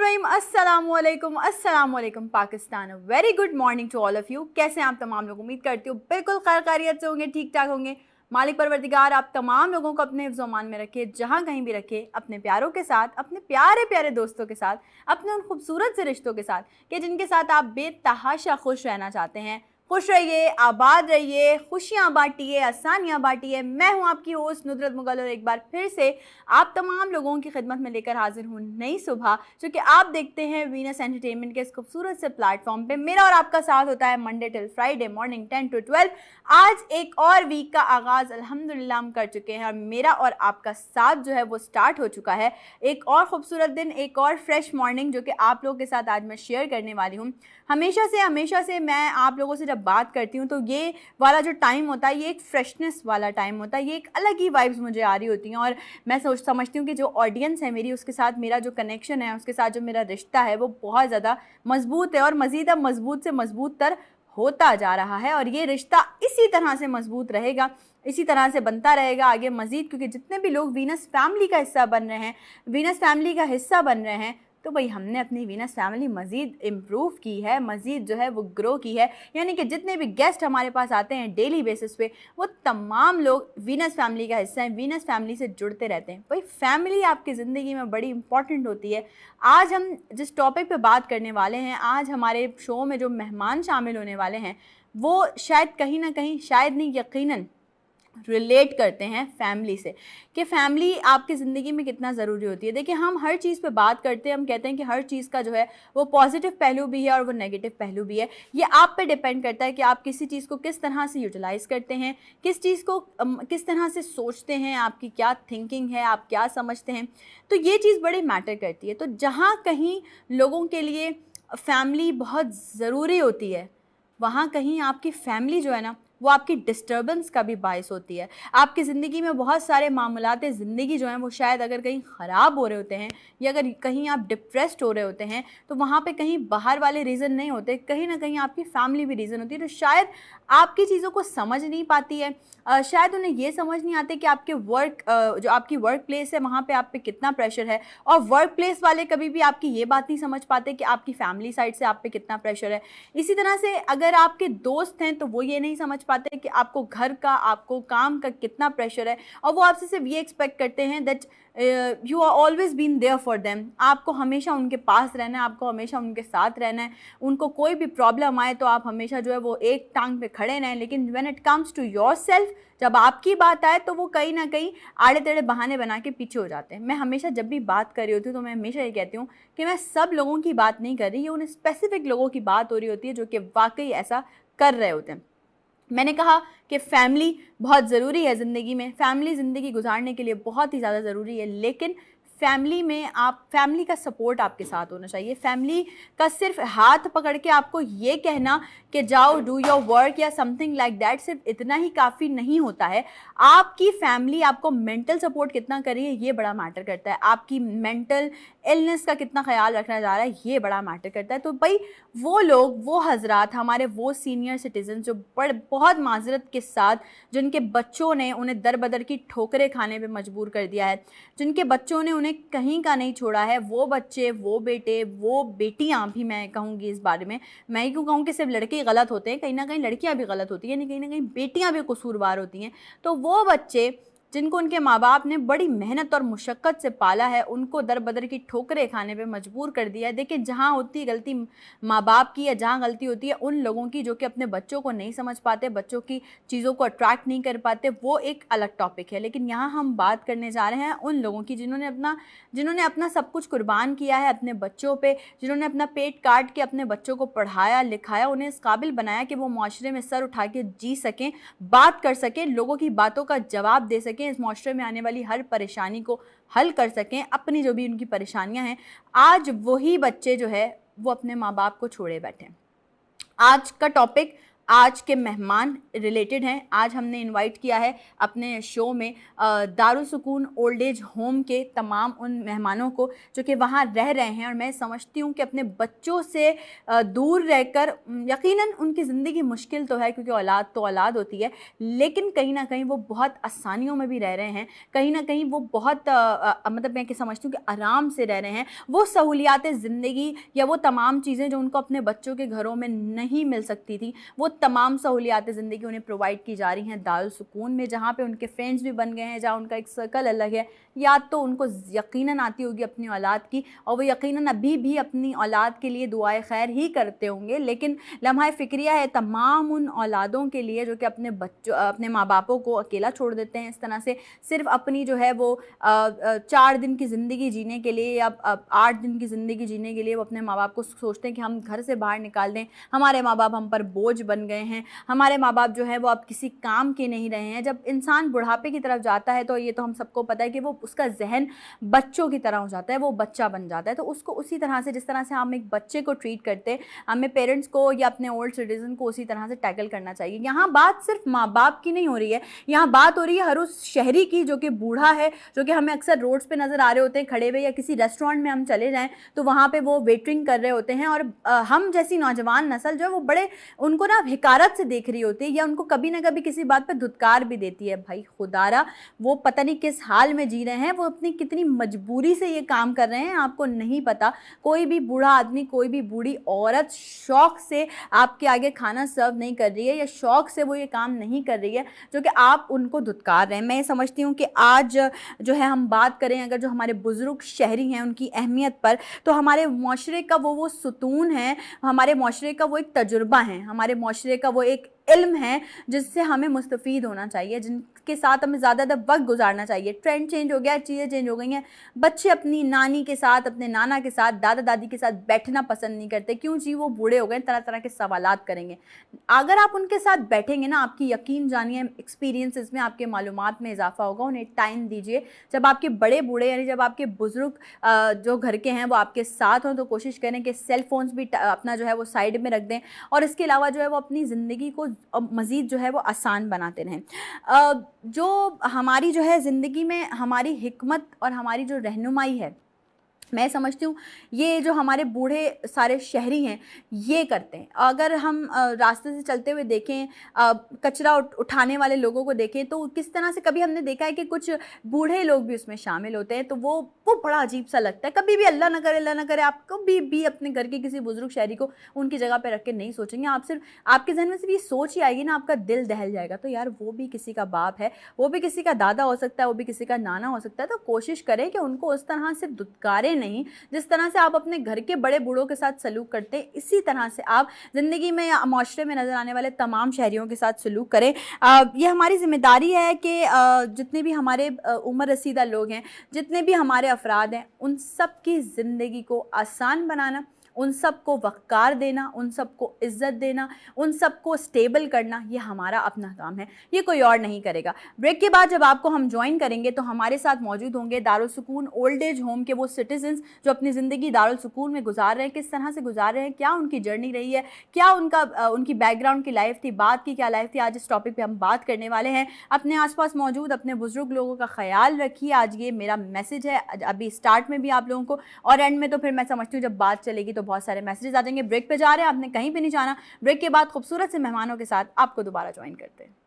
बिस्मिल्लाहिर्रहमानिर्रहीम, अस्सलाम वालेकुम Pakistan. Very good morning to all of you. कैसे हैं आप तमाम लोग? उम्मीद करती हूँ बिल्कुल खैर खैरियत से होंगे, ठीक ठाक होंगे। मालिक परवरदिगार आप तमाम लोगों को अपने हिफ्ज़-ओ-अमान में रखे, जहाँ कहीं भी रखे, अपने प्यारों के साथ, अपने प्यारे प्यारे दोस्तों के साथ, अपने उन खूबसूरत से रिश्तों के साथ कि जिनके साथ आप बेतहाशा खुश रहना चाहते हैं। खुश रहिए, आबाद रहिए, खुशियाँ बांटिए, आसानियाँ बांटिए। मैं हूँ आपकी होस्ट नुदरत मुगल और एक बार फिर से आप तमाम लोगों की खिदमत में लेकर हाजिर हूँ नई सुबह, जो कि आप देखते हैं वीनस एंटरटेनमेंट के इस खूबसूरत से प्लेटफॉर्म पे। मेरा और आपका साथ होता है Monday till Friday morning 10 to 12। आज एक और वीक का आगाज़ अल्हम्दुलिल्लाह हम कर चुके हैं और मेरा और आपका साथ जो है वो स्टार्ट हो चुका है। एक और खूबसूरत दिन, एक और फ्रेश मॉर्निंग जो कि आप लोगों के साथ आज मैं शेयर करने वाली हूँ। हमेशा से मैं आप लोगों से जब बात करती हूँ तो ये वाला जो टाइम होता है ये एक फ्रेशनेस वाला टाइम होता है, ये एक अलग ही वाइब्स मुझे आ रही होती हैं और मैं समझती हूँ कि जो ऑडियंस है मेरी, उसके साथ मेरा जो कनेक्शन है, उसके साथ जो मेरा रिश्ता है वो बहुत ज़्यादा मजबूत है और मज़ीद अब मजबूत से मजबूत तर होता जा रहा है। और ये रिश्ता इसी तरह से मजबूत रहेगा, इसी तरह से बनता रहेगा आगे मज़ीद, क्योंकि जितने भी लोग वीनस फैमिली का हिस्सा बन रहे हैं, वीनस फैमिली का हिस्सा बन रहे हैं, तो भाई हमने अपनी वीनस फैमिली मज़ीद इम्प्रूव की है, मज़ीद जो है वो ग्रो की है। यानी कि जितने भी गेस्ट हमारे पास आते हैं डेली बेसिस पे, वो तमाम लोग वीनस फैमिली का हिस्सा हैं, वीनस फैमिली से जुड़ते रहते हैं। भाई फैमिली आपकी ज़िंदगी में बड़ी इंपॉर्टेंट होती है। आज हम जिस टॉपिक पे बात करने वाले हैं, आज हमारे शो में जो मेहमान शामिल होने वाले हैं, वो शायद कहीं ना कहीं, शायद नहीं यकीनन रिलेट करते हैं फैमिली से, कि फैमिली आपकी ज़िंदगी में कितना ज़रूरी होती है। देखिए, हम हर चीज़ पे बात करते हैं, हम कहते हैं कि हर चीज़ का जो है वो पॉजिटिव पहलू भी है और वो नेगेटिव पहलू भी है। ये आप पे डिपेंड करता है कि आप किसी चीज़ को किस तरह से यूटिलाइज़ करते हैं, किस चीज़ को किस तरह से सोचते हैं, आपकी क्या थिंकिंग है, आप क्या समझते हैं। तो ये चीज़ बड़ी मैटर करती है। तो जहाँ कहीं लोगों के लिए फैमिली बहुत ज़रूरी होती है, वहाँ कहीं आपकी फैमिली जो है ना, वो आपकी डिस्टर्बेंस का भी बायस होती है। आपकी ज़िंदगी में बहुत सारे मामलाते ज़िंदगी जो हैं वो शायद अगर कहीं ख़राब हो रहे होते हैं या अगर कहीं आप डिप्रेस्ड हो रहे होते हैं, तो वहाँ पे कहीं बाहर वाले रीज़न नहीं होते, कहीं ना कहीं आपकी फैमिली भी रीज़न होती है। तो शायद आपकी चीज़ों को समझ नहीं पाती है, शायद उन्हें ये समझ नहीं आती कि आपके जो आपकी वर्क प्लेस है वहाँ पे आप पे कितना प्रेशर है, और वर्क प्लेस वाले कभी भी आपकी ये बात नहीं समझ पाते कि आपकी फैमिली साइड से आप पे कितना प्रेशर है। इसी तरह से अगर आपके दोस्त हैं तो वो ये नहीं समझ पाते कि आपको घर का, आपको काम का कितना प्रेशर है, और वो आपसे सिर्फ ये एक्सपेक्ट करते हैं that you are always been there for them. आपको हमेशा उनके पास रहना है, आपको हमेशा उनके साथ रहना है, उनको कोई भी प्रॉब्लम आए तो आप हमेशा जो है वो एक टांग पे खड़े रहें। लेकिन when it comes to yourself, जब आपकी बात आए तो वो कहीं ना कहीं आड़े टेढ़े बहाने बना के पीछे हो जाते हैं। मैं हमेशा जब भी बात कर रही होती हूँ तो मैं हमेशा ये कहती हूँ कि मैं सब लोगों की बात नहीं कर रही, ये उन स्पेसिफिक लोगों की बात हो रही होती है जो कि वाकई ऐसा कर रहे होते हैं। मैंने कहा कि फ़ैमिली बहुत ज़रूरी है ज़िंदगी में, फ़ैमिली ज़िंदगी गुजारने के लिए बहुत ही ज़्यादा ज़रूरी है, लेकिन फैमिली में आप, फैमिली का सपोर्ट आपके साथ होना चाहिए। फैमिली का सिर्फ हाथ पकड़ के आपको ये कहना कि जाओ डू योर वर्क या समथिंग लाइक दैट, सिर्फ इतना ही काफ़ी नहीं होता है। आपकी फैमिली आपको मेंटल सपोर्ट कितना कर रही है ये बड़ा मैटर करता है, आपकी मेंटल इलनेस का कितना ख्याल रखना जा रहा है ये बड़ा मैटर करता है। तो भाई वो लोग, वो हजरात, हमारे वो सीनियर सिटीजन जो बहुत माजरत के साथ, जिनके बच्चों ने उन्हें दर बदर की ठोकरें खाने पे मजबूर कर दिया है, जिनके बच्चों ने उन्हें कहीं का नहीं छोड़ा है, वो बच्चे, वो बेटे, वो बेटियां भी मैं कहूँगी इस बारे में, मैं ही क्यों कहूँ कि सिर्फ लड़के ही गलत होते हैं, कहीं ना कहीं लड़कियां भी गलत होती हैं, कहीं ना कहीं बेटियां भी कसूरवार होती हैं। तो वो बच्चे जिनको उनके माँ बाप ने बड़ी मेहनत और मुशक्क़त से पाला है, उनको दर बदर की ठोकरें खाने पे मजबूर कर दिया है। देखिए, जहाँ होती है गलती माँ बाप की, या जहाँ गलती होती है उन लोगों की जो कि अपने बच्चों को नहीं समझ पाते, बच्चों की चीज़ों को अट्रैक्ट नहीं कर पाते, वो एक अलग टॉपिक है। लेकिन यहाँ हम बात करने जा रहे हैं उन लोगों की जिन्होंने अपना सब कुछ कुर्बान किया है अपने बच्चों पर, जिन्होंने अपना पेट काट के अपने बच्चों को पढ़ाया लिखाया, उन्हें इस काबिल बनाया कि वो माशरे में सर उठा के जी सकें, बात कर सकें, लोगों की बातों का जवाब दे सकें, इस माशरे में आने वाली हर परेशानी को हल कर सकें, अपनी जो भी उनकी परेशानियां हैं। आज वही बच्चे जो है वो अपने माँ बाप को छोड़े बैठे हैं। आज का टॉपिक आज के मेहमान रिलेटेड हैं। आज हमने इनवाइट किया है अपने शो में दारुल सुकून ओल्ड एज होम के तमाम उन मेहमानों को जो कि वहाँ रह रहे हैं, और मैं समझती हूँ कि अपने बच्चों से दूर रहकर यकीनन उनकी ज़िंदगी मुश्किल तो है, क्योंकि औलाद तो औलाद होती है, लेकिन कहीं ना कहीं वो बहुत आसानियों में भी रह रहे हैं, कहीं ना कहीं वो बहुत मतलब मैं समझती हूँ कि आराम से रह रहे हैं। वो सहूलियात ज़िंदगी या वो तमाम चीज़ें जो उनको अपने बच्चों के घरों में नहीं मिल सकती थी, वो तमाम सहूलियात ज़िंदगी उन्हें प्रोवाइड की जा रही हैं दारुल सुकून में, जहाँ पे उनके फ्रेंड्स भी बन गए हैं, जहाँ उनका एक सर्कल अलग है। याद तो उनको यकीनन आती होगी अपनी औलाद की, और वो यकीनन अभी भी अपनी औलाद के लिए दुआए खैर ही करते होंगे, लेकिन लम्हा फ़िक्रिया है तमाम उन औलादों के लिए जो कि अपने बच्चों अपने माँ बापों को अकेला छोड़ देते हैं इस तरह से, सिर्फ अपनी जो है वो 4 दिन की ज़िंदगी जीने के लिए या 8 दिन की ज़िंदगी जीने के लिए वो अपने माँ बाप को सोचते हैं कि हम घर से बाहर निकाल दें, हमारे माँ बाप हम पर बोझ बन गए हैं, हमारे माँ बाप जो है वो अब किसी काम के नहीं रहे हैं। जब इंसान बुढ़ापे की तरफ जाता है तो ये तो हम सबको पता है कि वो उसका जहन बच्चों की तरह हो जाता है, वो बच्चा बन जाता है। तो उसको उसी तरह से, जिस तरह से हम एक बच्चे को ट्रीट करते हैं, हमें पेरेंट्स को या अपने ओल्ड सिटीजन को उसी तरह से टैकल करना चाहिए। यहाँ बात सिर्फ माँ बाप की नहीं हो रही है, यहाँ बात हो रही है हर उस शहरी की जो कि बूढ़ा है, जो कि हमें अक्सर रोड्स पे नज़र आ रहे होते हैं खड़े हुए, या किसी रेस्टोरेंट में हम चले जाएं तो वहाँ पे वो वेटरिंग कर रहे होते हैं, और हम जैसी नौजवान नस्ल जो है वो बड़े उनको ना हिकारत से देख रही होती है, या उनको कभी ना कभी किसी बात पर धुतकार भी देती है। भाई खुदारा, वो पता नहीं किस हाल में जी रहे हैं, वो अपनी कितनी मजबूरी से ये काम कर रहे हैं, आपको नहीं पता। कोई भी बूढ़ा आदमी, कोई भी बूढ़ी औरत शौक से आपके आगे खाना सर्व नहीं कर रही है, या शौक से वो ये काम नहीं कर रही है जो कि आप उनको धुतकार रहे हैं। मैं समझती हूँ कि आज जो है हम बात करें अगर जो हमारे बुजुर्ग शहरी हैं उनकी अहमियत पर, तो हमारे माशरे का वो सुतून है, हमारे माशरे का वो एक तजुर्बा है, हमारे माशरे का वो एक इल्म है जिससे हमें मुस्तफ़ीद होना चाहिए, जिनके साथ हमें ज़्यादा वक्त गुजारना चाहिए। ट्रेंड चेंज हो गया, चीज़ें चेंज हो गई हैं, बच्चे अपनी नानी के साथ, अपने नाना के साथ, दादा दादी के साथ बैठना पसंद नहीं करते। क्यों जी? वो बूढ़े हो गए, तरह तरह के सवालात करेंगे। अगर आप उनके साथ बैठेंगे ना, आपकी यकीन जानिए एक्सपीरियंसेस में, आपके मालूमात में इजाफा होगा। उन्हें टाइम दीजिए। जब आपके बड़े बूढ़े यानी जब आपके बुजुर्ग जो घर के हैं वो आपके साथ हों, तो कोशिश करें कि सेल फोन्स भी अपना जो है वो साइड में रख दें, और इसके अलावा जो है वो अपनी ज़िंदगी को मज़ीद जो है वो आसान बनाते रहें। जो हमारी जो है ज़िंदगी में हमारी हिकमत और हमारी जो रहनुमाई है, मैं समझती हूँ ये जो हमारे बूढ़े सारे शहरी हैं ये करते हैं। अगर हम रास्ते से चलते हुए देखें, कचरा उठाने वाले लोगों को देखें, तो किस तरह से कभी हमने देखा है कि कुछ बूढ़े लोग भी उसमें शामिल होते हैं, तो वो बड़ा अजीब सा लगता है। कभी भी अल्लाह ना करे आप कभी भी अपने घर के किसी बुजुर्ग शहरी को उनकी जगह पर रख के नहीं सोचेंगे। आप सिर्फ आपके जहन में सिर्फ ये सोच ही आएगी ना, आपका दिल दहल जाएगा। तो यार वो भी किसी का बाप है, वो भी किसी का दादा हो सकता है, वो भी किसी का नाना हो सकता है। तो कोशिश करें कि उनको उस तरह से दुत्कारें नहीं, जिस तरह से आप अपने घर के बड़े बूढ़ों के साथ सलूक करते हैं, इसी तरह से आप ज़िंदगी में या माशरे में नज़र आने वाले तमाम शहरियों के साथ सलूक करें। ये हमारी ज़िम्मेदारी है कि जितने भी हमारे उम्र रसीदा लोग हैं, जितने भी हमारे अफराद हैं, उन सब की ज़िंदगी को आसान बनाना, उन सबको वक़्कार देना, उन सबको इज़्ज़त देना, उन सबको स्टेबल करना, ये हमारा अपना काम है, ये कोई और नहीं करेगा। ब्रेक के बाद जब आपको हम ज्वाइन करेंगे तो हमारे साथ मौजूद होंगे दारुल सुकून ओल्ड एज होम के वो सिटीजन्स जो अपनी ज़िंदगी दारुल सुकून में गुजार रहे हैं, किस तरह से गुजार रहे हैं, क्या उनकी जर्नी रही है, क्या उनकी बैकग्राउंड की लाइफ थी, बात की क्या लाइफ थी। आज इस टॉपिक पर हम बात करने वाले हैं। अपने आसपास मौजूद अपने बुजुर्ग लोगों का ख्याल रखिए, आज ये मेरा मैसेज है, अभी स्टार्ट में भी आप लोगों को, और एंड में तो फिर मैं समझती हूँ जब बात चलेगी तो बहुत सारे मैसेजेस आ जाएंगे। ब्रेक पे जा रहे हैं, आपने कहीं पे नहीं जाना। ब्रेक के बाद खूबसूरत से मेहमानों के साथ आपको दोबारा ज्वाइन करते हैं।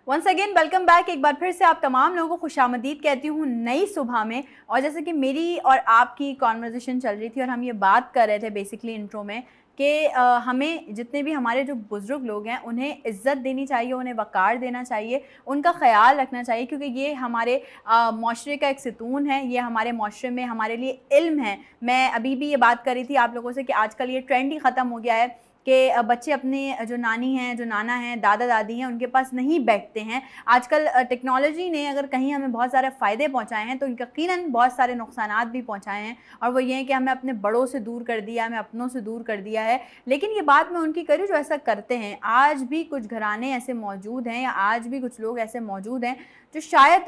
Once again welcome back. एक बार फिर से आप तमाम लोगों को खुशामदीद कहती हूँ नई सुबह में। और जैसे कि मेरी और आपकी कॉन्वर्जेशन चल रही थी और हम ये बात कर रहे थे बेसिकली इंट्रो में कि हमें जितने भी हमारे जो बुज़ुर्ग लोग हैं उन्हें इज़्ज़त देनी चाहिए, उन्हें वक़ार देना चाहिए, उनका ख़याल रखना चाहिए, क्योंकि ये हमारे माशरे का एक सतून है, ये हमारे माशरे में हमारे लिए इल्म है। मैं अभी भी ये बात कर रही थी आप लोगों से कि आजकल ये ट्रेंड ही ख़त्म हो गया है कि बच्चे अपने जो नानी हैं, जो नाना हैं, दादा दादी हैं, उनके पास नहीं बैठते हैं। आजकल टेक्नोलॉजी ने अगर कहीं हमें बहुत सारे फ़ायदे पहुंचाए हैं तो यकीनन बहुत सारे नुकसानात भी पहुंचाए हैं, और वो ये है कि हमें अपने बड़ों से दूर कर दिया, हमें अपनों से दूर कर दिया है। लेकिन ये बात मैं उनकी करी जो ऐसा करते हैं। आज भी कुछ घराने ऐसे मौजूद हैं, या आज भी कुछ लोग ऐसे मौजूद हैं जो शायद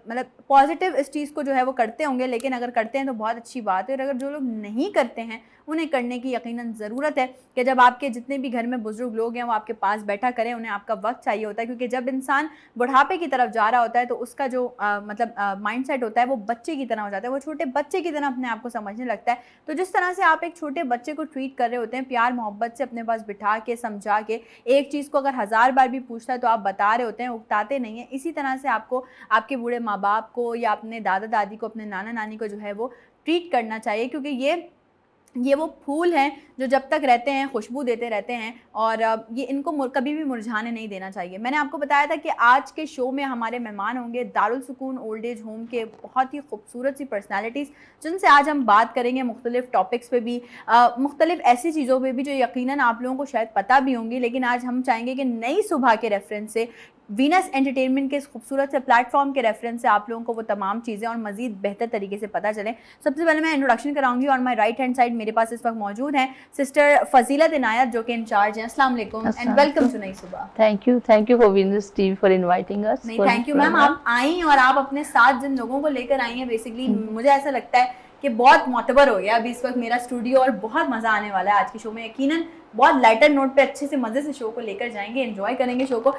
मतलब पॉजिटिव इस चीज़ को जो है वो करते होंगे, लेकिन अगर करते हैं तो बहुत अच्छी बात है। और अगर जो लोग नहीं करते हैं उन्हें करने की यकीनन ज़रूरत है कि जब आपके जितने भी घर में बुज़ुर्ग लोग हैं वो आपके पास बैठा करें, उन्हें आपका वक्त चाहिए होता है, क्योंकि जब इंसान बुढ़ापे की तरफ जा रहा होता है तो उसका जो मतलब माइंडसेट होता है वो बच्चे की तरह हो जाता है, वो छोटे बच्चे की तरह अपने आप को समझने लगता है। तो जिस तरह से आप एक छोटे बच्चे को ट्रीट कर रहे होते हैं, प्यार मोहब्बत से अपने पास बिठा के समझा के, एक चीज़ को अगर 1000 बार भी पूछता है तो आप बता रहे होते हैं, उकताते नहीं हैं, इसी तरह से आपको आपके बूढ़े माँ बाप को या अपने दादा दादी को, अपने नाना नानी को जो है वो ट्रीट करना चाहिए, क्योंकि ये वो फूल हैं जो जब तक रहते हैं खुशबू देते रहते हैं, और ये इनको कभी भी मुरझाने नहीं देना चाहिए। मैंने आपको बताया था कि आज के शो में हमारे मेहमान होंगे दारुल सुकून ओल्ड एज होम के बहुत ही खूबसूरत सी पर्सनालिटीज़, जिनसे आज हम बात करेंगे मुख्तलिफ टॉपिक्स पे भी, मुख्तलिफ ऐसी चीज़ों पे भी जो यकीनन आप लोगों को शायद पता भी होंगी, लेकिन आज हम चाहेंगे कि नई सुबह के रेफरेंस से, वीनस एंटरटेनमेंट के इस खूबसूरत से प्लेटफॉर्म के रेफरेंस से आप लोगों को वो तमाम चीज़ें और मज़ीद बेहतर तरीके से पता चलें। सबसे पहले मैं इंट्रोडक्शन कराऊंगी, और माय राइट हैंड साइड मेरे पास इस वक्त मौजूद हैं सिस्टर फजीलत इनायत, जो कि इंचार्ज हैं। अस्सलाम वालेकुम एंड वेलकम टू नई सुबह। Thank you for Venus TV for inviting us. नहीं, थैंक यू मैम, आप आई और आप अपने साथ जिन लोगों को लेकर आई हैं, बेसिकली मुझे ऐसा लगता है कि बहुत मोतबर हो गया अभी इस वक्त मेरा स्टूडियो, और बहुत मज़ा आने वाला है आज के शो में। यकीनन बहुत लाइटर नोट पे अच्छे से मज़े से शो को लेकर जाएंगे, एंजॉय करेंगे शो को।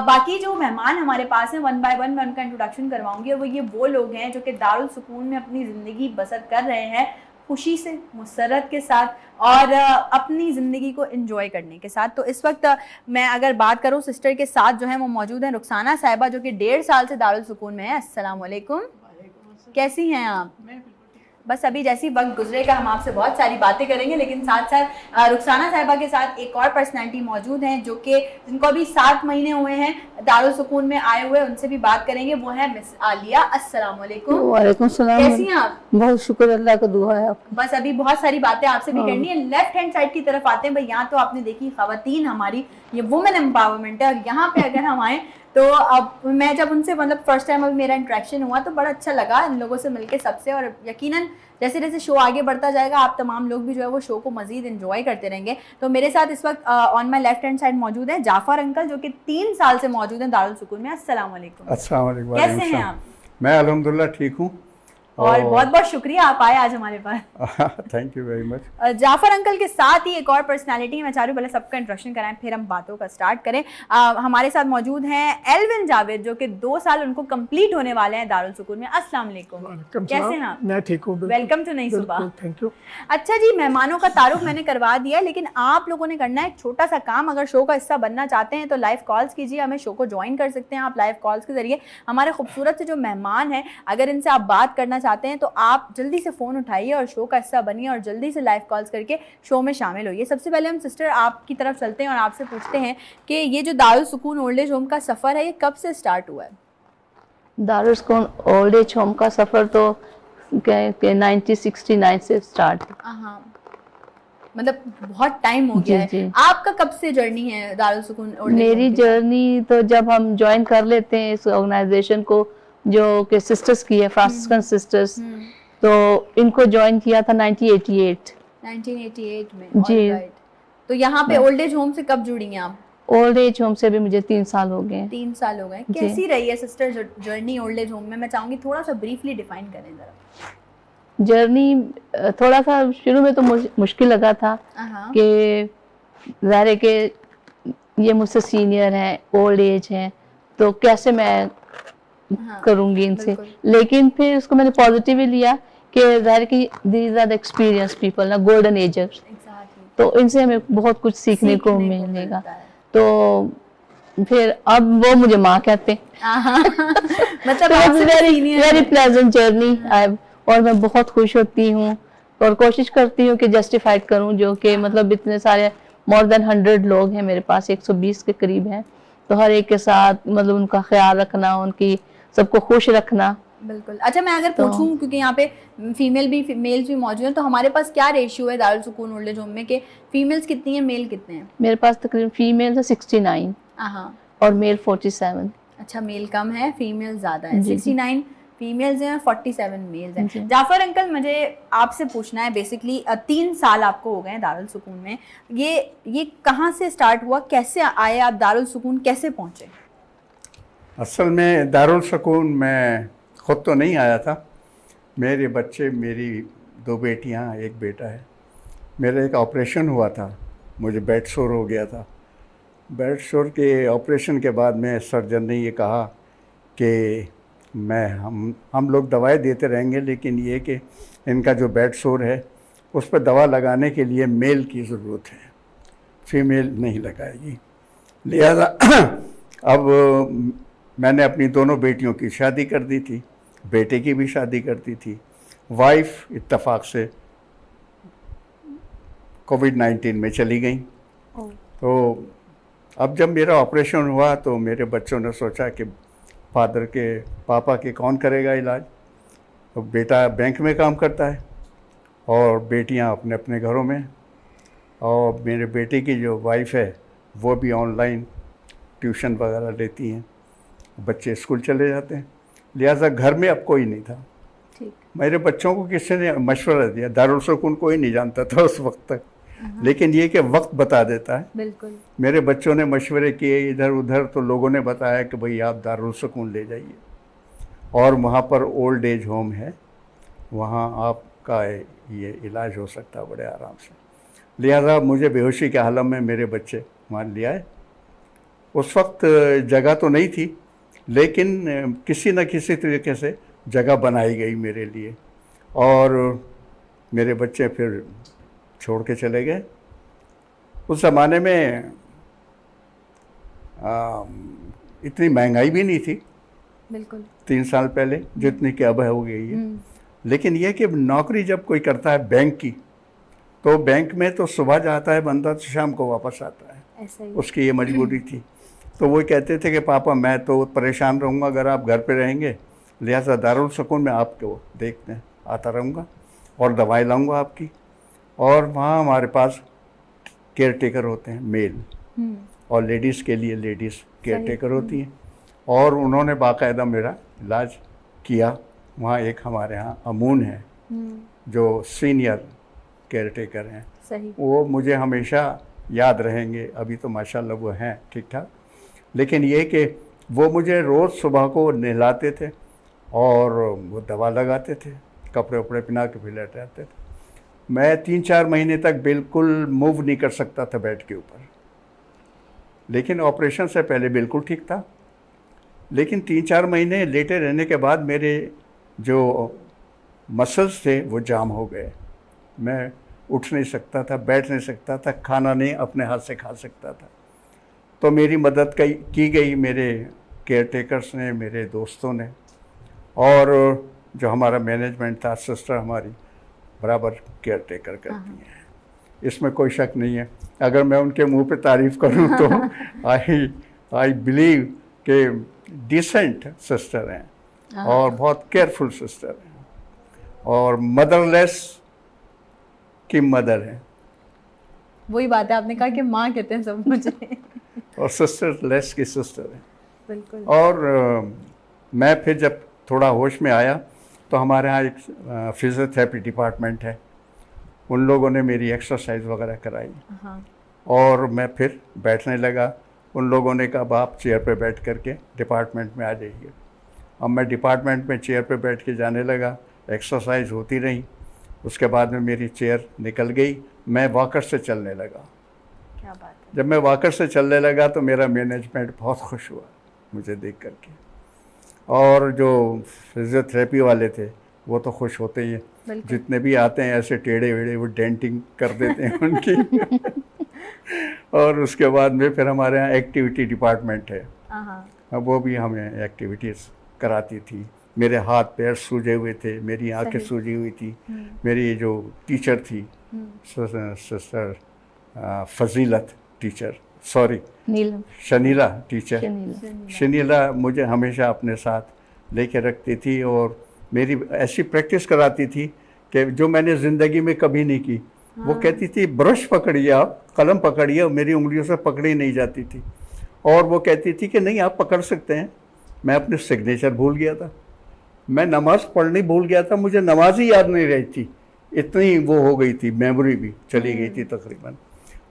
बाकी जो मेहमान हमारे पास हैं, वन बाय वन मैं उनका इंट्रोडक्शन करवाऊंगी, और वो लोग हैं जो कि दारुल सुकून में अपनी ज़िंदगी बसर कर रहे हैं, खुशी से, मुसरत के साथ, और अपनी ज़िंदगी को एंजॉय करने के साथ। तो इस वक्त मैं अगर बात करूँ सिस्टर के साथ जो है वो मौजूद हैं रुखसाना साहिबा, जो कि 1.5 साल से दारुल सुकून में है। अस्सलाम वालेकुम, कैसी हैं आप? बस अभी जैसी वक्त गुजरेगा हम आपसे बहुत सारी बातें करेंगे, लेकिन साथ साथ रुखसाना साहिबा के साथ एक और पर्सनैलिटी मौजूद हैं जो कि जिनको अभी 7 महीने हुए हैं दारुल सुकून में आए हुए, उनसे भी बात करेंगे। वो है मिस आलिया। अस्सलाम वालेकुम। वालेकुम सलाम। कैसी हैं आप? बहुत शुक्र, अल्लाह का दुआ है आपकी। बस अभी बहुत सारी बातें आपसे भी करनी है। लेफ्ट हैंड साइड की तरफ आते हैं भाई, यहाँ तो आपने देखी खवातीन हमारी, ये वुमेन एम्पावरमेंट है, और यहाँ पे अगर हम आए तो अब मैं जब उनसे मतलब फर्स्ट टाइम अभी मेरा इंटरेक्शन हुआ तो बड़ा अच्छा लगा इन लोगों से मिलके सबसे, और यकीनन जैसे जैसे शो आगे बढ़ता जाएगा आप तमाम लोग भी जो है वो शो को मजीद एंजॉय करते रहेंगे। तो मेरे साथ इस वक्त on my left hand side मौजूद है जाफर अंकल, जो कि 3 साल से मौजूद हैं दारुल सुकून में। अस्सलाम वालेकुम। अस्सलाम वालेकुम। कैसे हैं आप? मैं अल्हम्दुलिल्लाह ठीक हूँ, और बहुत बहुत शुक्रिया आप आए आज हमारे पास। Thank you very much. Jafar uncle के साथ ही एक और पर्सनालिटी, मैं चाह रही हूँ पहले सबका इंट्रोडक्शन कराएं फिर हम बातों का स्टार्ट करें। हमारे साथ मौजूद हैं एल्विन जावेद, जो कि 2 साल उनको कंप्लीट होने वाले हैं दारुल सुकून में। अस्सलाम वालेकुम, कैसे हैं आप? मैं ठीक हूँ। वेलकम टू नई सुबह। Thank you. अच्छा जी, मेहमानों का तारुफ मैंने करवा दिया, लेकिन आप लोगों ने करना है एक छोटा सा काम। अगर शो का हिस्सा बनना चाहते हैं तो लाइव कॉल्स कीजिए, हमें शो को ज्वाइन कर सकते हैं आप लाइव कॉल्स के जरिए। हमारे खूबसूरत से जो मेहमान हैं, अगर इनसे आप बात करना चाहते हैं तो आप जल्दी से फ़ोन उठाइए और शो का हिस्सा बनिए, और जल्दी से लाइव कॉल्स करके शो में शामिल होइए। सबसे पहले हम सिस्टर आपकी तरफ चलते हैं और आपसे पूछते हैं कि ये जो दारुल सुकून ओल्ड एज होम का सफ़र है, ये कब से स्टार्ट हुआ है? दारुल सुकून ओल्ड एज होम का सफ़र तो 1969 से स्टार्ट। हाँ, मतलब बहुत टाइम हो गया है। आपका कब से जर्नी है दारुल सुकून ओल्ड एज? मेरी जर्नी तो जब हम ज्वाइन कर लेते हैं इस ऑर्गेनाइजेशन को, जो कि सिस्टर्स की है, फ्रांसिस्कन सिस्टर्स, तो इनको ज्वाइन किया था 1988 में जी। तो यहाँ पे ओल्ड एज होम से कब जुड़ी हैं आप? ओल्ड एज होम से भी मुझे 3 साल हो गए। 3 साल हो गए। कैसी रही है sister journey old age home में? मैं चाहूंगी थोड़ा सा ब्रीफली डिफाइन करें जरा। जर्नी थोड़ा सा शुरू में तो मुश्किल लगा था कि ज़ाहिर है कि ये मुझसे सीनियर हैं, ओल्ड एज हैं, तो कैसे मैं करूंगी इनसे, लेकिन फिर उसको मैंने पॉजिटिवली लिया कि ज़ाहिर कि these are the experience people ना, गोल्डन एजर्स, तो इनसे हमें बहुत कुछ सीखने को मिलेगा। तो फिर अब वो मुझे माँ कहते हैं। मतलब वेरी प्लेजेंट जर्नी, और मैं बहुत खुश होती हूँ और कोशिश करती हूँ कि जस्टिफाइड करूँ, जो कि मतलब इतने सारे मोर देन 100 लोग हैं मेरे पास, 120 के करीब हैं, तो हर एक के साथ मतलब उनका ख्याल रखना, उनकी सबको खुश रखना। बिल्कुल। अच्छा, मैं अगर तो पूछूं, क्योंकि यहाँ पे फीमेल भी मेल्स भी मौजूद हैं, तो हमारे पास क्या रेशियो है दारुल सुकून ओल्ड एज होम में, कि फीमेल्स कितनी है, मेल कितने हैं? मेरे पास तकरीबन फीमेल है 69 हाँ। और मेल 47। अच्छा, मेल कम है, फीमेल ज़्यादा है। जी, 69 फीमेल्स हैं, 47 मेल्स हैं। जी। जाफर अंकल, मुझे आपसे पूछना है, बेसिकली 3 साल आपको हो गए हैं दारुल सुकून में, ये कहाँ से स्टार्ट हुआ, कैसे आए आप दारुल सुकून, कैसे पहुँचे? असल में दारुल सुकून मैं खुद तो नहीं आया था। मेरे बच्चे, मेरी 2 बेटियां, 1 बेटा है। मेरा एक ऑपरेशन हुआ था, मुझे बेड सोर हो गया था। बेड सोर के ऑपरेशन के बाद में सर्जन ने ये कहा कि हम लोग दवाएं देते रहेंगे, लेकिन ये कि इनका जो बेड सोर है उस पर दवा लगाने के लिए मेल की ज़रूरत है, फीमेल नहीं लगाएगी। लिहाजा अब मैंने अपनी दोनों बेटियों की शादी कर दी थी, बेटे की भी शादी कर दी थी। वाइफ इत्तेफाक से कोविड-19 में चली गई। तो अब जब मेरा ऑपरेशन हुआ तो मेरे बच्चों ने सोचा कि पापा के कौन करेगा इलाज। तो बेटा बैंक में काम करता है और बेटियां अपने अपने घरों में, और मेरे बेटे की जो वाइफ है वो भी ऑनलाइन ट्यूशन वगैरह लेती हैं, बच्चे स्कूल चले जाते हैं। लिहाजा घर में अब कोई नहीं था। ठीक। मेरे बच्चों को किसी ने मशवरा दिया, दारुल सुकून कोई नहीं जानता था उस वक्त तक, लेकिन ये कि वक्त बता देता है। बिल्कुल। मेरे बच्चों ने मशवरे किए इधर उधर, तो लोगों ने बताया कि भाई आप दारुल सुकून ले जाइए, और वहाँ पर ओल्ड एज होम है, वहाँ आपका ये इलाज हो सकता है बड़े आराम से। लिहाजा मुझे बेहोशी के हालत में मेरे बच्चे वहाँ ले आए। उस वक्त जगह तो नहीं थी, लेकिन किसी न किसी तरीके से जगह बनाई गई मेरे लिए, और मेरे बच्चे फिर छोड़ के चले गए। उस ज़माने में इतनी महंगाई भी नहीं थी, बिल्कुल 3 साल पहले जितनी कि अब हो गई है। लेकिन यह कि नौकरी जब कोई करता है बैंक की, तो बैंक में तो सुबह जाता है बंदा तो शाम को वापस आता है, ऐसा ही। उसकी ये मजबूरी थी। तो वो कहते थे कि पापा मैं तो परेशान रहूँगा अगर आप घर पे रहेंगे, लिहाजा दारुल सुकून में आपको देखते हैं आता रहूँगा और दवाई लाऊँगा आपकी। और वहाँ हमारे पास केयर टेकर होते हैं मेल, और लेडीज़ के लिए लेडीज़ केयर टेकर होती हैं, और उन्होंने बाकायदा मेरा इलाज किया। वहाँ एक हमारे यहाँ अमून है जो सीनियर केयर टेकर हैं, सही। वो मुझे हमेशा याद रहेंगे। अभी तो माशाल्लाह वो हैं ठीक ठाक, लेकिन ये कि वो मुझे रोज़ सुबह को नहलाते थे और वो दवा लगाते थे, कपड़े उपड़े पहना के फिर लेटे रहते थे। मैं 3-4 महीने तक बिल्कुल मूव नहीं कर सकता था बेड के ऊपर, लेकिन ऑपरेशन से पहले बिल्कुल ठीक था। लेकिन 3-4 महीने लेटे रहने के बाद मेरे जो मसल्स थे वो जाम हो गए। मैं उठ नहीं सकता था, बैठ नहीं सकता था, खाना नहीं अपने हाथ से खा सकता था। तो मेरी मदद की गई मेरे केयर टेकर्स ने, मेरे दोस्तों ने, और जो हमारा मैनेजमेंट था, सिस्टर हमारी बराबर केयर टेकर करती हैं, इसमें कोई शक नहीं है। अगर मैं उनके मुंह पे तारीफ़ करूं तो आई बिलीव कि डिसेंट सिस्टर हैं और बहुत केयरफुल सिस्टर हैं, और मदरलेस की मदर है। वही बात है, आपने कहा कि माँ कहते हैं सब मुझे, और सिस्टर लेस की सिस्टर है। बिल्कुल। और मैं फिर जब थोड़ा होश में आया तो हमारे यहाँ एक फिजियोथेरेपी डिपार्टमेंट है, उन लोगों ने मेरी एक्सरसाइज वगैरह कराई, और मैं फिर बैठने लगा। उन लोगों ने कहा आप चेयर पे बैठ करके डिपार्टमेंट में आ जाइए। अब मैं डिपार्टमेंट में चेयर पे बैठ के जाने लगा, एक्सरसाइज होती रही। उसके बाद में मेरी चेयर निकल गई, मैं वॉकर से चलने लगा। क्या बात है। जब मैं वॉकर से चलने लगा तो मेरा मैनेजमेंट बहुत खुश हुआ मुझे देख करके, और जो फिजियोथेरेपी वाले थे वो तो खुश होते ही हैं, जितने भी आते हैं ऐसे टेढ़े वेढ़े वो डेंटिंग कर देते हैं उनकी। और उसके बाद में फिर हमारे यहाँ एक्टिविटी डिपार्टमेंट है, अब वो भी हमें एक्टिविटीज़ कराती थी, मेरे हाथ पैर सूजे हुए थे, मेरी आंखें सही। सूजी हुई थी। मेरी जो टीचर थी सिस्टर फजीलत टीचर, सॉरी नीलम शनीला टीचर, शनीला शनीला मुझे हमेशा अपने साथ लेके रखती थी और मेरी ऐसी प्रैक्टिस कराती थी कि जो मैंने ज़िंदगी में कभी नहीं की। वो कहती थी ब्रश पकड़िए, आप कलम पकड़िए, और मेरी उंगलियों से पकड़ी नहीं जाती थी। और वो कहती थी कि नहीं आप पकड़ सकते हैं। मैं अपने सिग्नेचर भूल गया था, मैं नमाज़ पढ़नी भूल गया था, मुझे नमाज ही याद नहीं रही थी, इतनी वो हो गई थी, मेमोरी भी चली गई थी तकरीबन।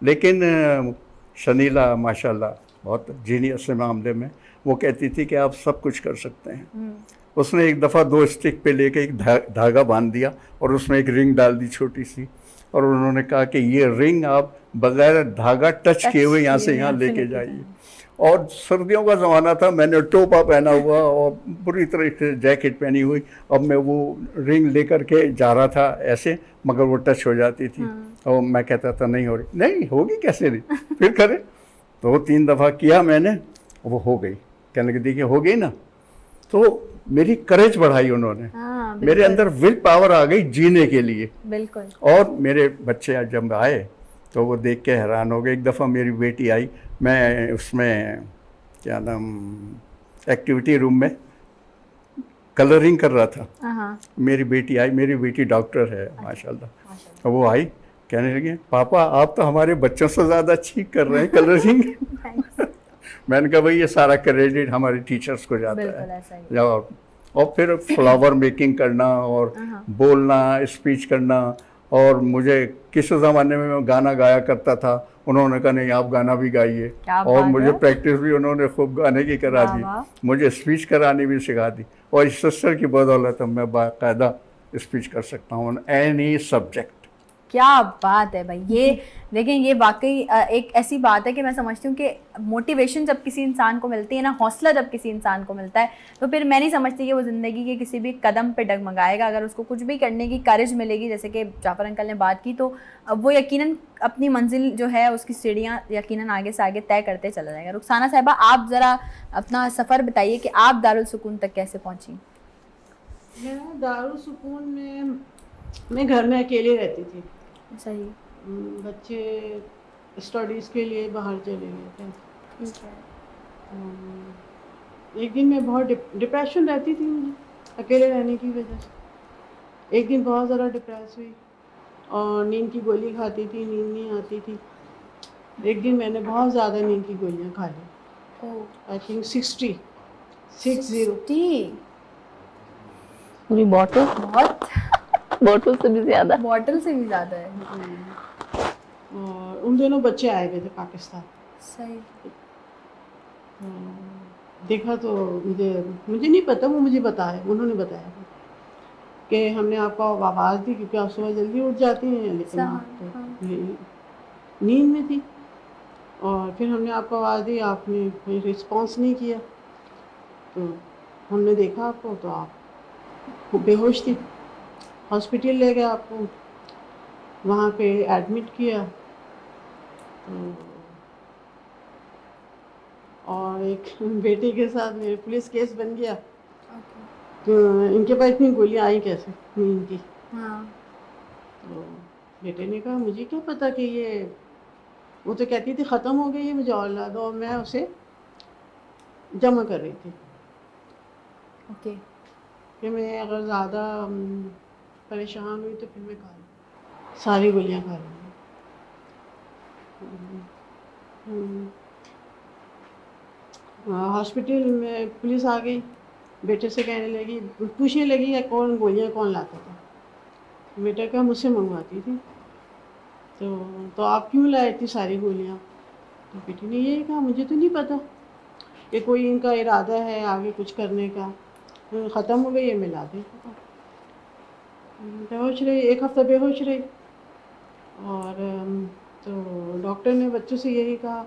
लेकिन शनीला माशाल्लाह बहुत जीनियस है मामले में। वो कहती थी कि आप सब कुछ कर सकते हैं। उसने एक दफ़ा 2 स्टिक पे लेके एक धागा बांध दिया और उसमें एक रिंग डाल दी छोटी सी, और उन्होंने कहा कि ये रिंग आप बगैर धागा टच किए हुए यहाँ से यहाँ लेके जाइए। और सर्दियों का ज़माना था, मैंने टोपा पहना हुआ और पूरी तरह से जैकेट पहनी हुई। अब मैं वो रिंग लेकर के जा रहा था ऐसे, मगर वो टच हो जाती थी। और मैं कहता था नहीं हो रही, नहीं होगी कैसे नहीं, फिर करे। 2-3 दफ़ा किया मैंने, वो हो गई। कहने लगी देखिए हो गई ना। तो मेरी करेज बढ़ाई उन्होंने, मेरे अंदर विल पावर आ गई जीने के लिए। बिल्कुल। और मेरे बच्चे जब आए तो वो देख के हैरान हो गए। एक दफ़ा मेरी बेटी आई, मैं उसमें क्या नाम एक्टिविटी रूम में कलरिंग कर रहा था। मेरी बेटी आई, मेरी बेटी डॉक्टर है माशाल्लाह। तो वो आई, कहने लगी पापा आप तो हमारे बच्चों से ज़्यादा अच्छी कर रहे हैं कलरिंग। मैंने कहा भाई ये सारा क्रेडिट हमारे टीचर्स को जाता है। और फिर फ्लावर मेकिंग करना और बोलना, स्पीच करना। और मुझे किस ज़माने में मैं गाना गाया करता था, उन्होंने कहा नहीं आप गाना भी गाइए। और मुझे प्रैक्टिस भी उन्होंने खूब गाने की करा दी, मुझे स्पीच करानी भी सिखा दी। और इस सिस्टर की बदौलत मैं बाकायदा स्पीच कर सकता हूँ एनी सब्जेक्ट। क्या बात है भाई। ये देखें, ये वाकई एक ऐसी बात है कि मैं समझती हूँ कि मोटिवेशन जब किसी इंसान को मिलती है ना, हौसला जब किसी इंसान को मिलता है, तो फिर मैं नहीं समझती कि वो ज़िंदगी के किसी भी कदम पे डगमगाएगा। अगर उसको कुछ भी करने की करेज मिलेगी, जैसे कि जाफ़र अंकल ने बात की, तो वो यकीनन अपनी मंजिल जो है उसकी सीढ़ियाँ यकीनन आगे से आगे तय करते चला जाएगा। रुखसाना साहिबा, आप ज़रा अपना सफ़र बताइए कि आप दारुल सुकून तक कैसे पहुँची। मैं दारुल सुकून में मैं घर में अकेले रहती थी। सही। बच्चे स्टडीज़ के लिए बाहर चले गए थे। ठीक है। एक दिन मैं बहुत डिप्रेशन रहती थी मुझे अकेले रहने की वजह से। एक दिन बहुत ज़्यादा डिप्रेस हुई और नींद की गोली खाती थी, नींद नहीं आती थी। एक दिन मैंने बहुत ज़्यादा नींद की गोलियां खा ली, आई थिंक 60 पूरी बॉटल, बहुत बॉटल से भी ज़्यादा, बॉटल से भी ज़्यादा है। और उन दोनों बच्चे आए हुए थे पाकिस्तान। सही। देखा तो मुझे नहीं पता, वो मुझे बताया, उन्होंने बताया कि हमने आपको आवाज़ दी क्योंकि आप सुबह जल्दी उठ जाती हैं, लेकिन आप तो नींद में थी। और फिर हमने आपको आवाज़ दी, आपने कोई रिस्पॉन्स नहीं किया, तो हमने देखा आपको तो आप बेहोश थी। हॉस्पिटल ले गए आपको, वहाँ पे एडमिट किया। तो और एक बेटे के साथ मेरे पुलिस केस बन गया। तो इनके पास इतनी गोलियाँ आई कैसे नींद की। तो बेटे ने कहा मुझे क्या पता कि ये, वो तो कहती थी ख़त्म हो गई है मुझे औलाद, और मैं उसे जमा कर रही थी कि मैं अगर ज़्यादा परेशान हुई तो फिर मैं खा लूँ, सारी गोलियाँ खा लूँगी। हॉस्पिटल में पुलिस आ गई, बेटे से कहने लगी, पूछने लगी कि कौन गोलियाँ कौन लाता था। बेटा का मुझसे मंगवाती थी। तो आप क्यों लाए इतनी सारी गोलियाँ। तो बेटी ने यही कहा मुझे तो नहीं पता कि कोई इनका इरादा है आगे कुछ करने का, ख़त्म हो गई है मैं ला देता था। बेहोश रही, 1 हफ़्ता बेहोश रही। और तो डॉक्टर ने बच्चों से यही कहा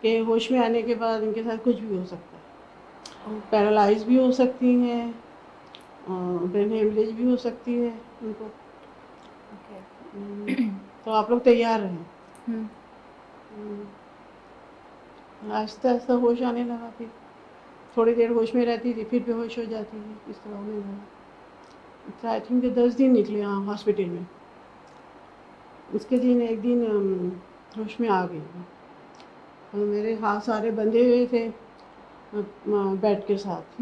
कि होश में आने के बाद इनके साथ कुछ भी हो सकता है, पैरालाइज भी हो सकती हैं, ब्रेन हेमरेज भी हो सकती है उनको। तो आप लोग तैयार रहें। आहिस्ता आहिस्ता होश आने लगा। फिर थोड़ी देर होश में रहती थी, फिर बेहोश हो जाती थी, इस तरह होने लगा। आई थिंक 10 दिन निकले यहाँ हॉस्पिटल में। उसके दिन एक दिन होश में आ गई। और मेरे हाथ सारे बंधे हुए थे बेड के साथ,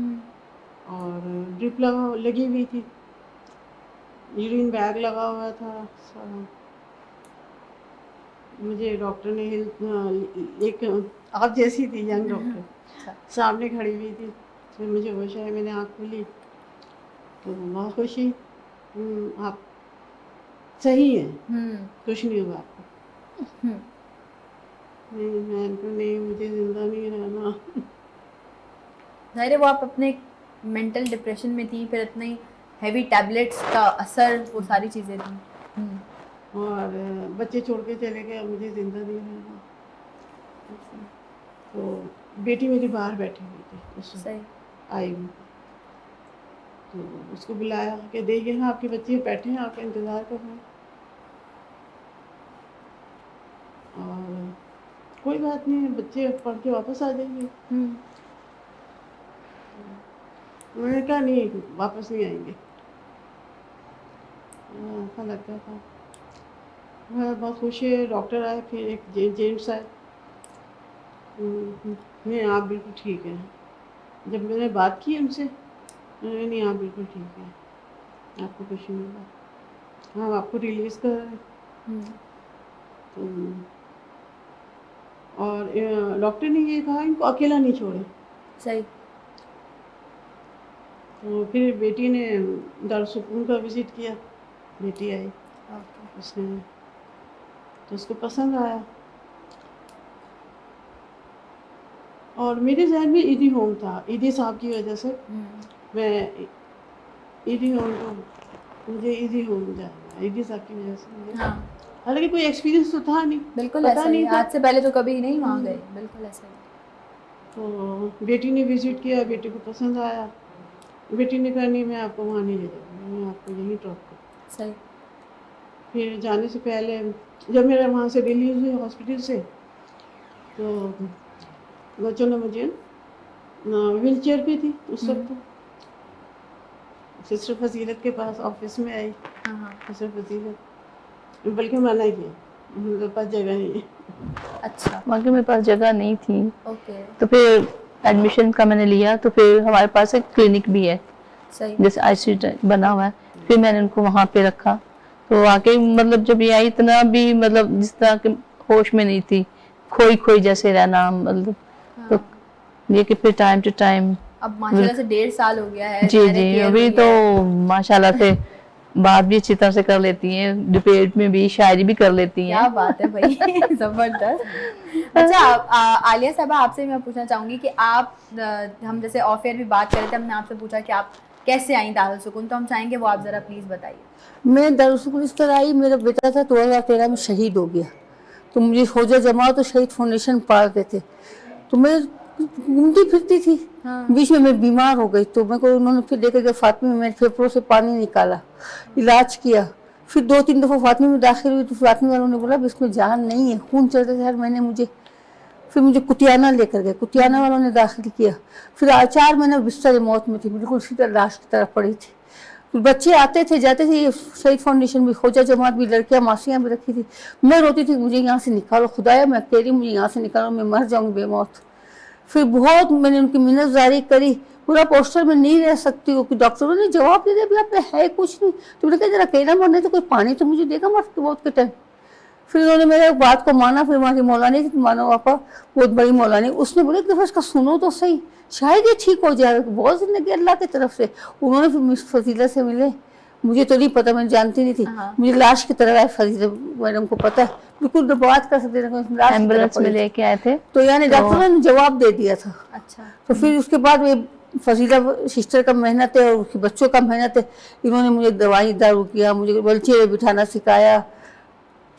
और ड्रिप लगी हुई थी, यूरिन बैग लगा हुआ था सारा। मुझे डॉक्टर ने एक आप जैसी थी यंग डॉक्टर सामने खड़ी हुई थी, फिर मुझे होश आया, मैंने आँख खोली तो बहुत खुशी, आप सही हैं, कुछ नहीं हुआ आपको। नहीं, मुझे जिंदा नहीं रहना। जाहिर है वो आप अपने मेंटल डिप्रेशन में थी, फिर इतनी हैवी टैबलेट्स का असर, वो सारी चीज़ें थी। और बच्चे छोड़ के चले गए, मुझे जिंदा नहीं रहना। तो बेटी मेरी बाहर बैठी हुई थी, उससे आई हुई, तो उसको बुलाया कि देखिए हाँ आपके बच्चे बैठे हैं, आपका इंतज़ार कर रहे हैं। और कोई बात नहीं, बच्चे पढ़ के वापस आ जाएंगे। मैंने कहा नहीं, वापस नहीं आएंगे। ऐसा लगता था। मैं बहुत खुश है। डॉक्टर आए, फिर एक जेंट्स आए, नहीं आप बिल्कुल ठीक हैं। जब मैंने बात की उनसे, नहीं आप बिल्कुल ठीक हैं, आपको कुछ नहीं हुआ, हम आपको रिलीज़ कर रहे हैं। और डॉक्टर ने ये कहा इनको अकेला नहीं छोड़े। सही। तो फिर बेटी ने दारुसुकून का विज़िट किया, बेटी आई, उसने तो उसको पसंद आया। और मेरे जहन में ईदी होम था, ईदी साहब की वजह से मैं ईदी होम को, मुझे ईदी होम जाना, ईदी साहब की वजह से मुझे, हालांकि कोई एक्सपीरियंस तो था नहीं, बिल्कुल ऐसा नहीं, आज से पहले तो कभी नहीं वहाँ गए, बिल्कुल ऐसा ही। तो बेटी ने विज़िट किया, बेटी को पसंद आया, बेटी ने कहा नहीं मैं आपको वहाँ नहीं ले जाऊँगी, मैं आपको यहीं ड्रॉप कर। सही। फिर जाने से पहले जब मेरा वहाँ से रिलीज़ हुई हॉस्पिटल से, तो बच्चों ने मुझे व्हील चेयर पे थी उस वक्त, सिस्टर फजीलत के पास ऑफिस में आई। सिस्टर फजीलत बल्कि मना किया, मेरे पास जगह नहीं है। अच्छा, बाकी मेरे पास जगह नहीं थी। ओके। तो फिर एडमिशन का मैंने लिया, तो फिर हमारे पास एक क्लिनिक भी है, सही, जैसे आईसीयू बना हुआ है, फिर मैंने उनको वहाँ पे रखा। तो वाकई मतलब जब ये आई, इतना भी मतलब जिस तरह के होश में नहीं थी, खोई जैसे रहना, मतलब तो ये कि फिर टाइम टू टाइम, अब माशाल्लाह से 1.5 साल हो गया है। जी अभी तो माशाल्लाह से बात भी अच्छी तरह से कर लेती हैं, डिबेट में भी शायरी भी कर लेती हैं। क्या बात है भाई, जबरदस्त। अच्छा आलिया साहबा, आपसे मैं पूछना चाहूंगी कि आप, हम जैसे ऑफ एयर भी बात कर रहे थे, हमने आपसे पूछा कि आप कैसे आई दारुल-सुकून, तो हम चाहेंगे वो आप जरा प्लीज बताइए। मैं दारुल-सुकून इस तरह आई, मेरा बेटा था 2013 में शहीद हो गया, तो मुझे फौजा जमात और शहीद फाउंडेशन पढ़ाते थे, तो मैं घूमती फिरती थी। बीच में मैं बीमार हो गई, तो मेरे को उन्होंने फिर लेकर गए फातिमा में, मेरे फेफड़ों से पानी निकाला, इलाज किया, फिर 2-3 दफ़ा फातिमा में दाखिल हुई, तो फातिमा वालों ने बोला इसमें जान नहीं है, खून चल रहा था हर महीने मुझे। फिर मुझे कुटियाना लेकर गए, कुटियाना वालों ने दाखिल किया, फिर 4 महीने बिस्तर मौत में थी, बिल्कुल सीधा लाश की तरह पड़ी थी। तो बच्चे आते थे जाते थे, ये शहीद फाउंडेशन भी, खोजा जमात भी, लड़कियां मासियां भी रखी थी। मैं रोती थी मुझे यहाँ से निकालो, खुदाया मैं अकेली, मुझे यहाँ से निकालो, मैं मर जाऊँगी बेमौत। फिर बहुत मैंने उनकी मिन्नत जारी करी, पूरा पोस्टर में नहीं रह सकती हो, कि डॉक्टरों ने जवाब दे दिया, आप पे है कुछ नहीं, तो मैंने कहा जरा अकेला मरने तो कोई पानी तो मुझे देगा मरते बहुत के टाइम। फिर उन्होंने मेरे बात को माना, फिर वहाँ की मौलानी थी, मानो पापा बहुत बड़ी मौलानी, उसने बोले एक दफ़ा इसका सुनो तो सही, शायद ये ठीक हो जाए, बहुत जिंदगी अल्लाह की तरफ से। उन्होंने फिर मिस फजीला से मिले, मुझे तो नहीं पता, मैं जानती नहीं थी, मुझे लाश की तरह आए, फजीला मैडम को पता है, बिल्कुल बात कर सकते, एम्बुलेंस में लेके आए थे, तो यानी डॉक्टरों ने जवाब दे दिया था। अच्छा। तो फिर उसके बाद वे फजीला सिस्टर का मेहनत है और उसके बच्चों का मेहनत है, इन्होंने मुझे दवाई दारू किया, मुझे व्हीलचेयर बिठाना सिखाया,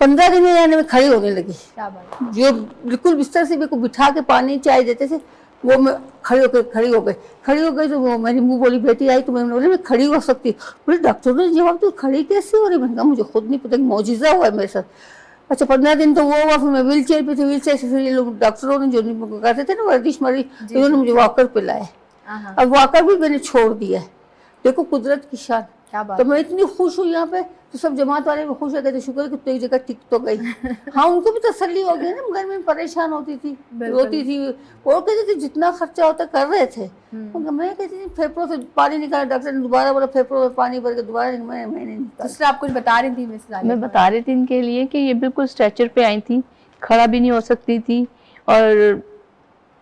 15 दिन में यानी मैं खड़ी होने लगी। क्या बात। जो बिल्कुल बिस्तर से मेरे को बिठा के पानी चाय देते थे, वो मैं खड़ी हो गई। तो वो मेरी मुँह बोली बेटी आई, तो मैंने बोली मैं खड़ी हो सकती हूँ। बोले डॉक्टर ने जवाब तो खड़ी कैसे हो रही, मैंने कहा मुझे खुद नहीं पता, मौजिज़ा हुआ है मेरे साथ। अच्छा 15 दिन तो वो हुआ, फिर मैं व्हील चेयर पे थी, व्हील चेयर से फिर ये लोग डॉक्टरों ने जो कहते थे ना वर्जिश मरी, तो उन्होंने मुझे वॉकर पे लाए। अब वॉकर भी मैंने छोड़ दिया है। देखो कुदरत की शान। क्या बात तो मैं इतनी खुश हूँ यहाँ पे, तो सब जमात वाले भी खुश है, कहते शुक्र कि तेरी जगह टिक तो गई। हाँ, उनको भी तसल्ली हो गई ना, घर में परेशान होती थी, रोती थी, और कहते थे जितना खर्चा होता कर रहे थे। मैं कहती थी फेफड़ों से पानी निकाला, डॉक्टर ने दोबारा बोला फेफड़ों में पानी भर के दोबारा मैंने निकाला। सिस्टर आप कुछ बता रही थी मिसेस आलिया? मैं बता रही थी इनके लिए कि ये बिल्कुल स्ट्रेचर पे आई थी, खड़ा भी नहीं हो सकती थी, और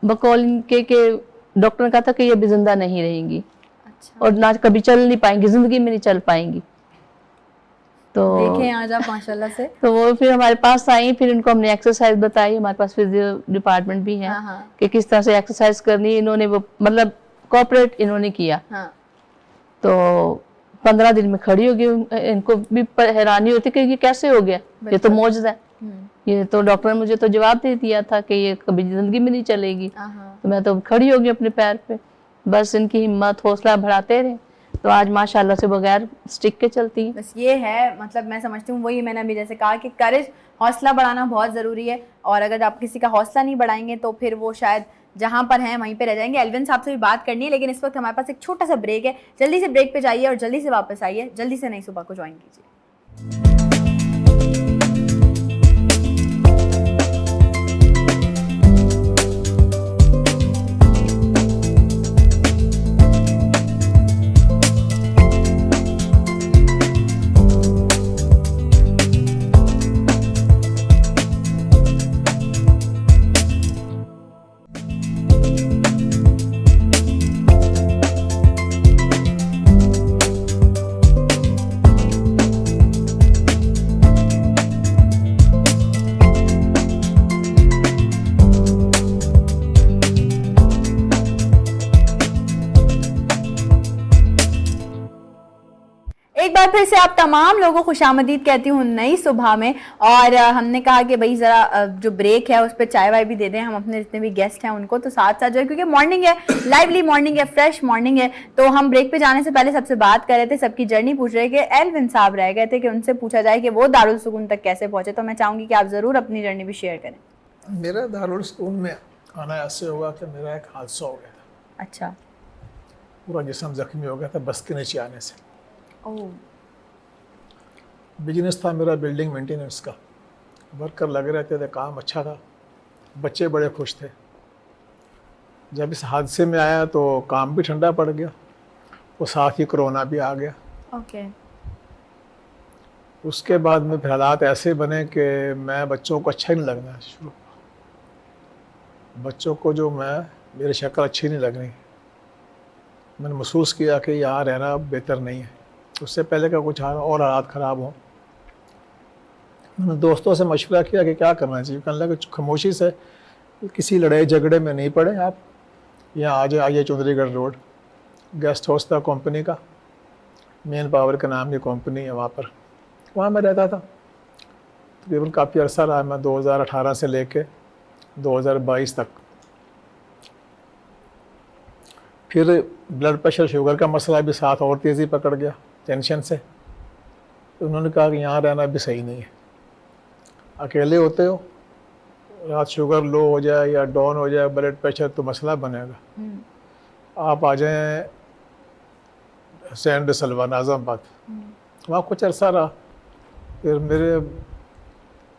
बकौल इनके के डॉक्टर ने कहा था कि ये अभी जिंदा नहीं रहेंगी। अच्छा। और ना कभी चल नहीं पाएंगी, जिंदगी में नहीं चल पाएंगी। तो देखें आज आप माशाल्लाह से। तो वो फिर हमारे पास आई, फिर इनको हमने एक्सरसाइज बताई, हमारे पास फिजियो डिपार्टमेंट भी है कि किस तरह से एक्सरसाइज करनी है। इन्होंने वो मतलब कोऑपरेट इन्होंने किया। तो 15 दिन में खड़ी हो गई। इनको भी हैरानी होती कि ये कैसे हो गया, ये तो मौजूद है। ये तो डॉक्टर ने मुझे तो जवाब दे दिया था कि ये कभी जिंदगी में नहीं चलेगी। तो मैं तो खड़ी हो गई अपने पैर पे। बस इनकी हिम्मत हौसला बढ़ाते रहे, तो आज माशाल्लाह से बगैर स्टिक के चलती है। बस ये है, मतलब मैं समझती हूँ वही मैंने अभी जैसे कहा कि करेज, हौसला बढ़ाना बहुत ज़रूरी है। और अगर आप किसी का हौसला नहीं बढ़ाएंगे तो फिर वो शायद जहाँ पर हैं वहीं पे रह जाएंगे। एल्विन साहब से भी बात करनी है, लेकिन इस वक्त हमारे पास एक छोटा सा ब्रेक है। जल्दी से ब्रेक पे जाइए और जल्दी से वापस आइए, जल्दी से नई सुबह को ज्वाइन कीजिए। एक बार फिर से आप तमाम लोगों को खुशामदीद कहती हूँ नई सुबह में। और हमने कहा कि भाई ज़रा जो ब्रेक है उस पर चाय वाय भी दे दें हम अपने जितने भी गेस्ट हैं उनको, तो साथ साथ जो है, क्योंकि मॉर्निंग है, लाइवली मॉर्निंग है, फ्रेश मॉर्निंग है। तो हम ब्रेक पे जाने से पहले सबसे बात कर रहे थे, सबकी जर्नी पूछ रहे कि एल्विन साहब रह गए थे कि उनसे पूछा जाए कि वो दारुल सुकून तक कैसे पहुँचे। तो मैं चाहूँगी कि आप ज़रूर अपनी जर्नी भी शेयर करें। मेरा दारुल सुकून में आना ऐसे होगा कि मेरा एक हादसा हो गया था। अच्छा। पूरा जिस्म जख्मी हो गया था बस के नीचे आने से। ओह। बिजनेस था मेरा बिल्डिंग मेंटेनेंस का, वर्कर लगे रहते थे, काम अच्छा था, बच्चे बड़े खुश थे। जब इस हादसे में आया तो काम भी ठंडा पड़ गया और साथ ही कोरोना भी आ गया। ओके। उसके बाद में फिर हालात ऐसे बने कि मैं बच्चों को अच्छा ही नहीं लगना शुरू, बच्चों को जो मेरी शक्ल अच्छी नहीं लग रही। मैंने महसूस किया कि यहाँ रहना बेहतर नहीं है। उससे पहले का कुछ और हालात ख़राब हों, मैंने दोस्तों से मशवरा किया कि क्या करना चाहिए। कहने लगा खामोशी से, किसी लड़ाई झगड़े में नहीं पड़े, आप यहाँ आ जाइए चौधरीगढ़ रोड, गेस्ट हाउस था कंपनी का, मेन पावर के नाम की कंपनी है वहाँ मैं रहता था। तकरीबन काफ़ी अर्सा रहा मैं, 2018 से लेके 2022 तक। फिर ब्लड प्रेशर शुगर का मसला भी साथ और तेज़ी पकड़ गया टेंशन से। तो उन्होंने कहा कि यहाँ रहना भी सही नहीं है, अकेले होते हो, रात शुगर लो हो जाए या डाउन हो जाए ब्लड प्रेशर तो मसला बनेगा। आप आ जाएं सैंड सलवान आज़मबाद। वहाँ कुछ अर्सा रहा, फिर मेरे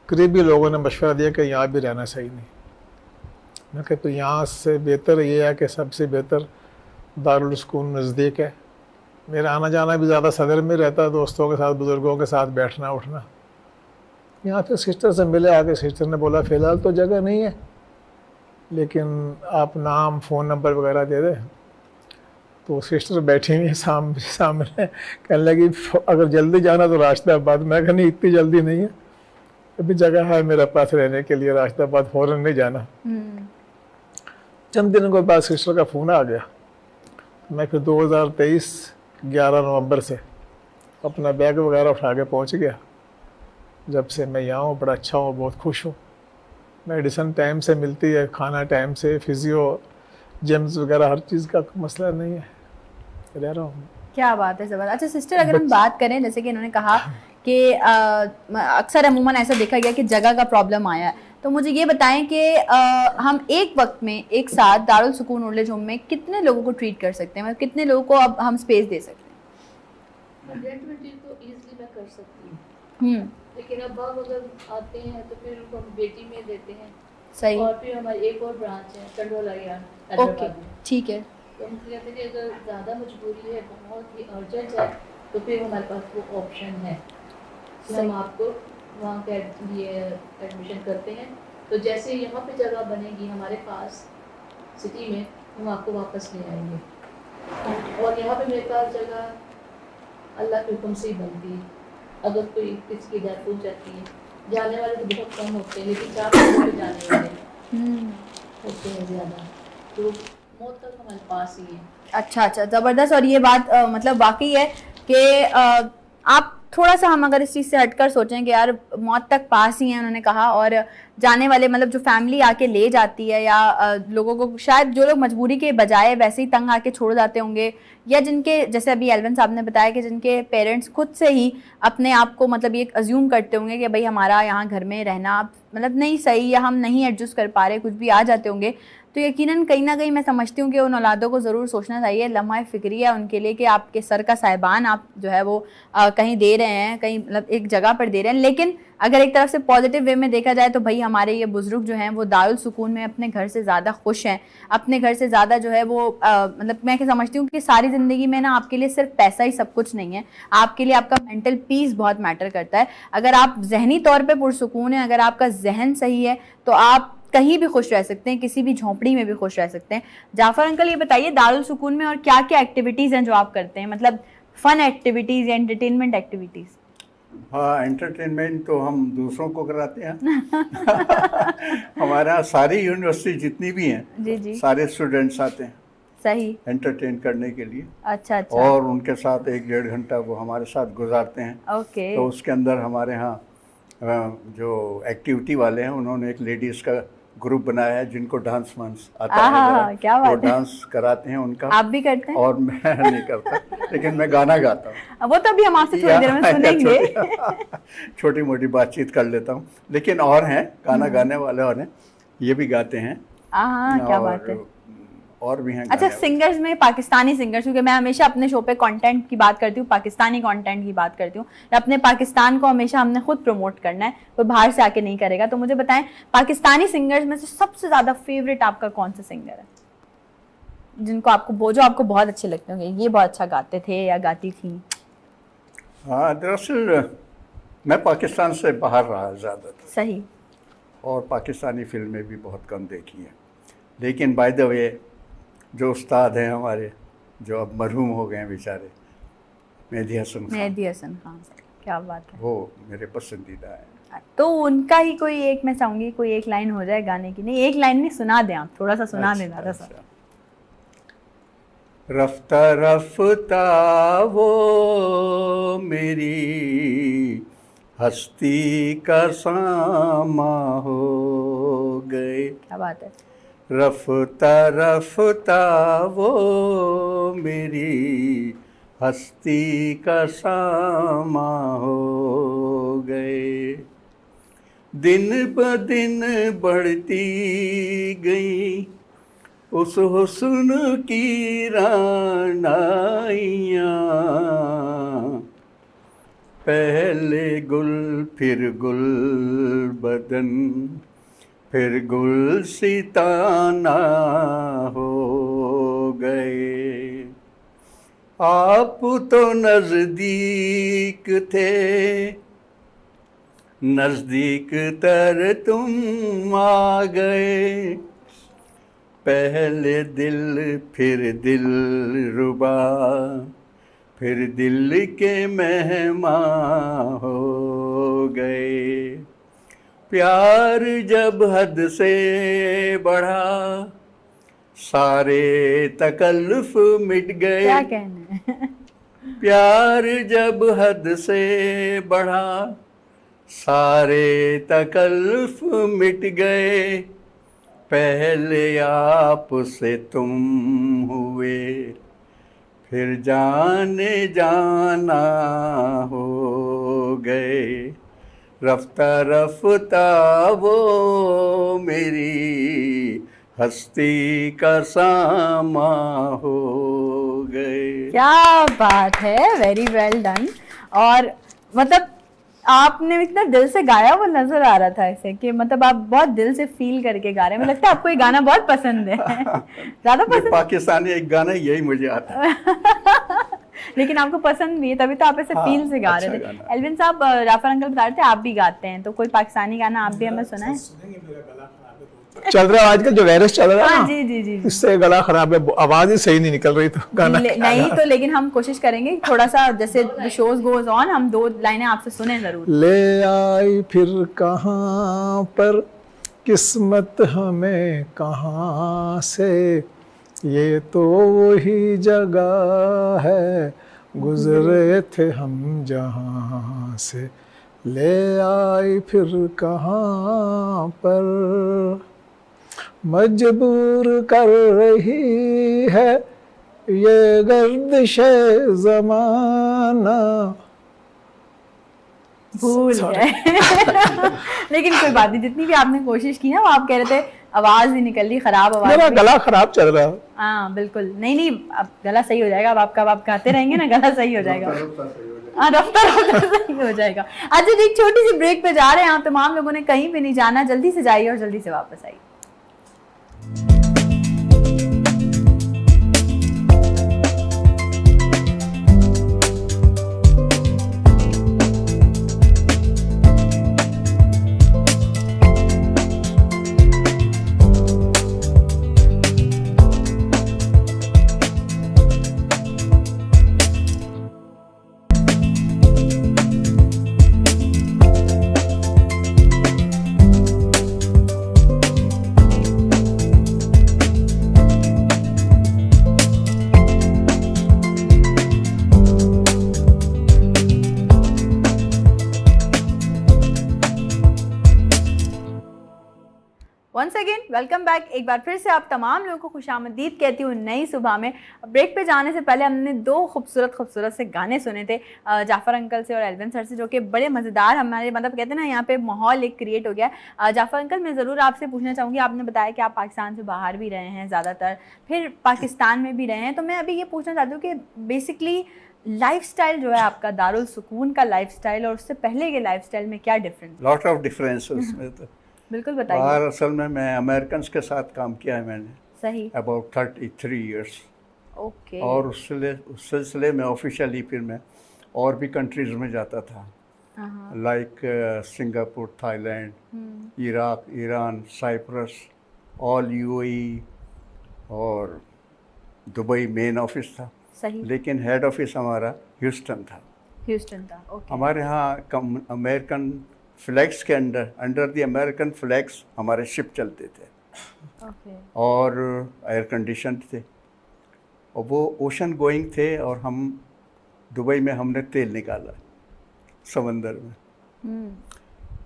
करीबी लोगों ने मशवरा दिया कि यहाँ भी रहना सही नहीं। मैं कहता तो यहाँ से बेहतर ये है कि सबसे बेहतर दारुल सुकून नज़दीक है। मेरा आना जाना भी ज़्यादा सदर में रहता है, दोस्तों के साथ बुज़ुर्गों के साथ बैठना उठना। यहाँ पे सिस्टर से मिले आके, सिस्टर ने बोला फ़िलहाल तो जगह नहीं है, लेकिन आप नाम फ़ोन नंबर वगैरह दे दें। तो सिस्टर बैठी हुई सामने कहने लगी अगर जल्दी जाना तो राशिदाबाद। मैं कहनी इतनी जल्दी नहीं है, अभी जगह है मेरे पास रहने के लिए, राशिदाबाद फ़ौरन नहीं जाना। चंद दिनों के बाद सिस्टर का फ़ोन आ गया। मैं फिर 2023 11 नवंबर से अपना बैग वगैरह उठा के पहुँच गया। जब से मैं यहाँ हूँ बड़ा अच्छा हूँ, बहुत खुश हूँ। मेडिसिन टाइम से मिलती है, खाना टाइम से, फिजियो जिम्स वगैरह हर चीज़ का मसला नहीं है, रह रहा हूँ। क्या बात है, ज़बरदस्त। अच्छा सिस्टर, अगर हम बात करें, जैसे कि इन्होंने कहा कि अक्सर अमूमन ऐसा देखा गया कि जगह का प्रॉब्लम आया है, तो मुझे ये बताएं कि हम एक वक्त में एक साथ दारुल सुकून ओल्ड एज होम में कितने लोगों को ट्रीट कर सकते हैं, मतलब कितने लोगों को अब हम स्पेस दे सकते हैं? 120 तो इजीली मैं कर सकती हूँ, हम्म, लेकिन अब अगर आते हैं तो फिर उनको हम बेटी में देते हैं। सही, और फिर हमारी एक और ब्रांच है कंडोला या ओके, हैदराबाद में, ठीक है, तो हम कहते हैं कि अगर ज़्यादा मजबूरी है, बहुत ही अर्जेंट है, तो फिर हमारे पास वो ऑप्शन है कि हम आपको वहाँ के लिए एडमिशन करते हैं। तो जैसे यहाँ पे जगह बनेगी हमारे पास सिटी में, हम आपको वापस ले आएंगे। और यहाँ पे मेरे पास जगह अल्लाह के हुक्म से ही बनती है। अगर कोई किसी की डेथ हो जाती है, जाने वाले तो बहुत कम होते हैं, लेकिन 4 महीने पे जाने वाले होते हैं ज़्यादा, तो मौत तक हमारे पास ही है। अच्छा अच्छा, ज़बरदस्त। और ये बात मतलब वाकई है कि आप थोड़ा सा, हम अगर इस चीज़ से हटकर सोचें कि यार मौत तक पास ही है उन्होंने कहा, और जाने वाले मतलब जो फैमिली आके ले जाती है, या लोगों को शायद जो लोग मजबूरी के बजाय वैसे ही तंग आके छोड़ जाते होंगे, या जिनके जैसे अभी एल्विन साहब ने बताया कि जिनके पेरेंट्स खुद से ही अपने आप को मतलब ये अज्यूम करते होंगे कि भाई हमारा यहाँ घर में रहना मतलब नहीं सही, या हम नहीं एडजस्ट कर पा रहे, कुछ भी आ जाते होंगे, तो यकीनन कहीं ना कहीं मैं समझती हूँ कि उन औलादों को ज़रूर सोचना चाहिए, लम्हा फ़िक्रिया उनके लिए कि आपके सर का साहिबान आप जो है वो कहीं दे रहे हैं, कहीं मतलब एक जगह पर दे रहे हैं। लेकिन अगर एक तरफ से पॉजिटिव वे में देखा जाए तो भाई हमारे ये बुज़ुर्ग जो हैं वो दारुल सुकून में अपने घर से ज़्यादा खुश हैं, अपने घर से ज़्यादा जो है वो मतलब मैं क्या समझती हूँ कि सारी ज़िंदगी में ना आपके लिए सिर्फ पैसा ही सब कुछ नहीं है, आपके लिए आपका मेंटल पीस बहुत मैटर करता है। अगर आप जहनी तौर पर पुरसुकून हैं, अगर आपका जहन सही है, तो आप कहीं भी खुश रह सकते हैं, किसी भी झोंपड़ी में भी खुश रह सकते हैं। जाफर अंकल ये बताइए, दारुल सुकून में और क्या क्या एक्टिविटीज़ हैं जो आप करते हैं, मतलब फन एक्टिविटीज़ या एंटरटेनमेंट एक्टिविटीज़? हाँ, एंटरटेनमेंट तो हम दूसरों को कराते हैं। हमारे यहाँ सारी यूनिवर्सिटी जितनी भी हैं, जी जी, सारे स्टूडेंट्स आते हैं सही, एंटरटेन करने के लिए, अच्छा अच्छा, और उनके साथ 1-1.5 घंटा वो हमारे साथ गुजारते हैं। ओके, तो उसके अंदर हमारे यहाँ जो एक्टिविटी वाले हैं उन्होंने एक लेडीज़ का ग्रुप बनाया है जिनको डांस वांस आता है जरा, क्या वो बात है, डांस कराते हैं उनका। आप भी करते हैं? और मैं नहीं करता, लेकिन मैं गाना गाता हूँ। वो तो अभी हम आपसे थोड़ी देर में सुनेंगे। छोटी मोटी बातचीत कर लेता हूँ, लेकिन और हैं गाना गाने वाले, और हैं ये भी गाते हैं। हाँ, क्या बात है। और भी हैं अच्छा, गाने वाले। सिंगर्स में पाकिस्तानी सिंगर्स, क्योंकि मैं हमेशा अपने शो पे कंटेंट की बात करती हूँ, पाकिस्तानी कंटेंट की बात करती हूँ, अपने पाकिस्तान को हमेशा हमने खुद प्रमोट करना है, कोई बाहर से आके नहीं करेगा। तो मुझे बताएं, पाकिस्तानी सिंगर्स में से सबसे ज़्यादा फेवरेट आपका कौन सा सिंगर है, जिनको आपको जो आपको बहुत अच्छे लगते होंगे, ये बहुत अच्छा गाते थे या गाती थी? हाँ, दरअसल मैं पाकिस्तान से बाहर रहा ज़्यादातर, सही, और पाकिस्तानी फिल्में भी बहुत कम देखी हैं। लेकिन बाय द वे जो उस्ताद हैं हमारे, जो अब मरहूम हो गए हैं बेचारे, मेहदी हसन खान, मेहदी हसन खान, क्या बात है। वो मेरे पसंदीदा हैं। तो उनका ही कोई एक, मैं चाहूंगी कोई एक लाइन हो जाए गाने की, नहीं एक लाइन नहीं, सुना दें आप, थोड़ा सा सुना दें ज़्यादा सा। रफ्ता रफ्ता वो मेरी हस्ती का सामा हो गए, क्या बात है। रफ्ता रफ्ता वो मेरी हस्ती का सामा हो गए, दिन ब दिन बढ़ती गई उस हुस्न की रानाइयाँ, पहले गुल फिर गुल बदन फिर गुल सिताना हो गए, आप तो नज़दीक थे, नज़दीक तर तुम आ गए, पहले दिल फिर दिल रुबा फिर दिल के मेहमान हो गए, प्यार जब हद से बढ़ा सारे तकल्लुफ मिट गए, क्या कहना है। प्यार जब हद से बढ़ा सारे तकल्लुफ मिट गए, पहले आप से तुम हुए फिर जाने जाना हो गए, रफ्ता रफ्ता वो मेरी हस्ती का सामा हो गए। क्या बात है, वेरी वेल डन। और मतलब आपने इतना दिल से गाया, वो नजर आ रहा था ऐसे कि मतलब आप बहुत दिल से फील करके गा रहे हैं। मुझे लगता है आपको ये गाना बहुत पसंद है। ज्यादा पसंद पाकिस्तानी एक गाना यही मुझे आता है। लेकिन आपको पसंद भी है, तभी तो आप ऐसे हाँ, फील से गा अच्छा रहे थे। गाना। एल्विन साहब, राफर अंकल बता रहे थे आप भी गाते हैं, तो कोई पाकिस्तानी गाना आप भी हमें सुनाएं। चल रहा है आजकल जो वायरस चल रहा है हाँ ना, जी जी जी जी। इससे गला खराब है, आवाज ही सही नहीं निकल रही, तो गाना नहीं तो लेकिन हम कोशिश करेंगे थोड़ा सा, जैसे शोज गोज ऑन, हम 2 लाइनें आपसे सुने जरूर। ले आई फिर कहाँ पर किस्मत हमें कहाँ से, ये तो वही जगह है गुजरे थे हम जहाँ से। ले आई फिर कहाँ पर मजबूर कर रही है ये गर्दिश ज़माना। भूल गए। लेकिन कोई बात नहीं, जितनी भी आपने कोशिश की ना, वो आप कह रहे थे आवाज नहीं निकल रही, खराब आवाज मेरा भी। गला खराब चल रहा है। हाँ बिल्कुल, नहीं अब गला सही हो जाएगा। अब आप गाते रहेंगे ना, गला सही हो जाएगा। हाँ, रफ्ता सही हो जाएगा। अच्छा जी, एक छोटी सी ब्रेक पे जा रहे हैं। आप तमाम लोगों ने कहीं पे नहीं जाना, जल्दी से जाइए और जल्दी से वापस आइए। Once again welcome back. एक बार फिर से आप तमाम लोगों को खुशामदीद कहती हूँ नई सुबह में। ब्रेक पे जाने से पहले हमने 2 खूबसूरत से गाने सुने थे जाफ़र अंकल से और एल्विन सर से, जो कि बड़े मज़ेदार हमारे, मतलब कहते हैं ना, यहाँ पे माहौल एक क्रिएट हो गया है। जाफ़र अंकल, मैं ज़रूर आपसे पूछना चाहूँगी, आपने बताया कि आप पाकिस्तान से बाहर भी रहे हैं ज़्यादातर, फिर पाकिस्तान में भी रहे हैं, तो मैं अभी ये पूछना चाहती हूँ कि बेसिकली लाइफस्टाइल जो है आपका, दारुल सुकून का लाइफस्टाइल और उससे पहले के लाइफस्टाइल में क्या डिफरेंस? लॉट ऑफ डिफरेंस उसमें तो। बिल्कुल बाहर बताइए। असल में मैं अमेरिकन के साथ काम किया है मैंने, सही। About 33 years. ओके। और उस सिलसिले में ऑफिशियली फिर मैं और भी कंट्रीज़ में जाता था, like Singapore, Thailand, Iraq, Iran, Cyprus, all UAE, और दुबई मेन ऑफिस था। सही। लेकिन हेड ऑफिस हमारा ह्यूस्टन था। ह्यूस्टन था। ओके। हमारे यहाँ अमेरिकन फ्लैग्स के अंडर द अमेरिकन फ्लैग्स हमारे शिप चलते थे। ओके। और एयर कंडीशन थे, और वो ओशन गोइंग थे, और हम दुबई में हमने तेल निकाला समंदर में।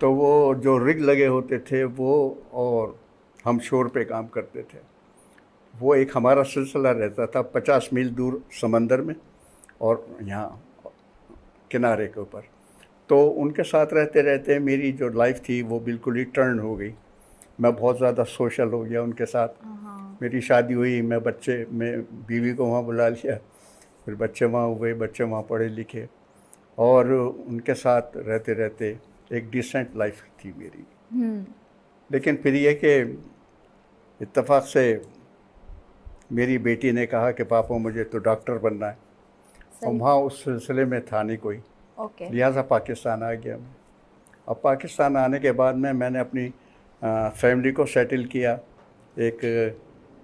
तो वो जो रिग लगे होते थे वो, और हम शोर पे काम करते थे, वो एक हमारा सिलसिला रहता था 50 मील दूर समंदर में और यहाँ किनारे के ऊपर। तो उनके साथ रहते रहते मेरी जो लाइफ थी वो बिल्कुल ही टर्न हो गई। मैं बहुत ज़्यादा सोशल हो गया उनके साथ। मेरी शादी हुई, मैं बीवी को वहाँ बुला लिया, फिर बच्चे वहाँ हुए, बच्चे वहाँ पढ़े लिखे, और उनके साथ रहते रहते एक डिसेंट लाइफ थी मेरी। लेकिन फिर ये कि इत्तेफाक से मेरी बेटी ने कहा कि पापा मुझे तो डॉक्टर बनना है, और वहाँ उस सिलसिले में था नहीं कोई। लिहाजा पाकिस्तान आ गया मैं। अब पाकिस्तान आने के बाद में मैंने अपनी फैमिली को सेटल किया, एक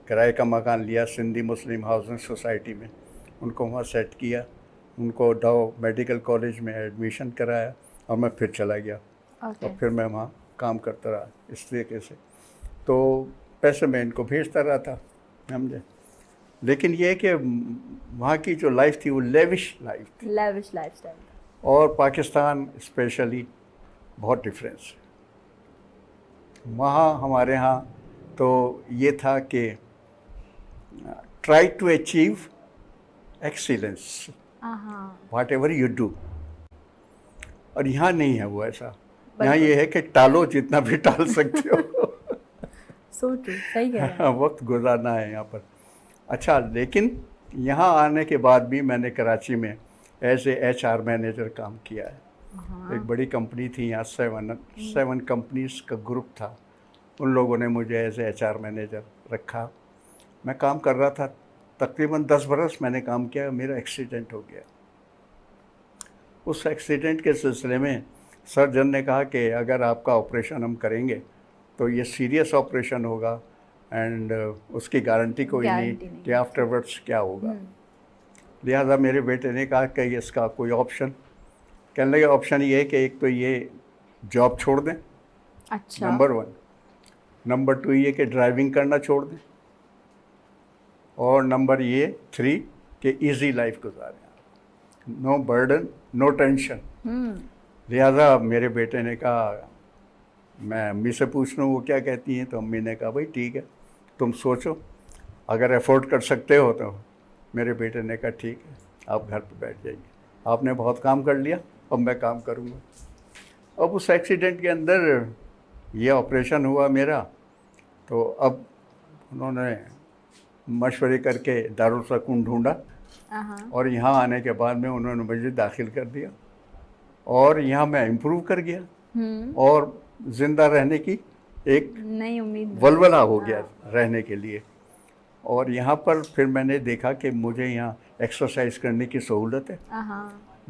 किराए का मकान लिया सिंधी मुस्लिम हाउसिंग सोसाइटी में, उनको वहाँ सेट किया, उनको डाउ मेडिकल कॉलेज में एडमिशन कराया, और मैं फिर चला गया। और फिर मैं वहाँ काम करता रहा इस तरीके से। तो पैसे मैं इनको भेजता रहा था, समझे। लेकिन ये कि वहाँ की जो लाइफ थी वो लेविश लाइफ थी, लेविश लाइफस्टाइल, और पाकिस्तान स्पेशली बहुत डिफरेंस है। वहाँ हमारे यहाँ तो ये था कि try to achieve excellence whatever you do, और यहाँ नहीं है वो ऐसा। यहाँ ये है कि टालो जितना भी टाल सकते हो। सो ट्रू, सही कह रहे हैं। वक्त गुजारना है यहाँ पर। अच्छा, लेकिन यहाँ आने के बाद भी मैंने कराची में एज ए HR मैनेजर काम किया है। एक बड़ी कंपनी थी यहाँ, 7 कंपनीज का ग्रुप था। उन लोगों ने मुझे एज ए HR मैनेजर रखा। मैं काम कर रहा था, तकरीबन 10 बरस मैंने काम किया। मेरा एक्सीडेंट हो गया। उस एक्सीडेंट के सिलसिले में सर्जन ने कहा कि अगर आपका ऑपरेशन हम करेंगे तो ये सीरियस ऑपरेशन होगा एंड उसकी गारंटी कोई नहीं कि आफ्टरवर्ड्स क्या होगा। लिहाजा मेरे बेटे ने कहा कि इसका कोई ऑप्शन, कहने लगे ऑप्शन ये है कि एक तो ये जॉब छोड़ दें, अच्छा, नंबर 1। नंबर 2 ये कि ड्राइविंग करना छोड़ दें, और नंबर 3 कि इजी लाइफ गुजारें, नो बर्डन, नो टेंशन। लिहाजा मेरे बेटे ने कहा, मैं अम्मी से पूछ लूँ वो क्या कहती हैं। तो अम्मी ने कहा भाई ठीक है, तुम सोचो, अगर अफोर्ड कर सकते हो तो। मेरे बेटे ने कहा ठीक है, आप घर पे बैठ जाइए, आपने बहुत काम कर लिया, अब मैं काम करूँगा। अब उस एक्सीडेंट के अंदर ये ऑपरेशन हुआ मेरा, तो अब उन्होंने मशवरे करके दारुल सकून ढूंढा, और यहाँ आने के बाद में उन्होंने मुझे दाखिल कर दिया, और यहाँ मैं इम्प्रूव कर गया और ज़िंदा रहने की एक नई उम्मीद वलवला हो गया रहने के लिए। और यहाँ पर फिर मैंने देखा कि मुझे यहाँ एक्सरसाइज करने की सहूलत है।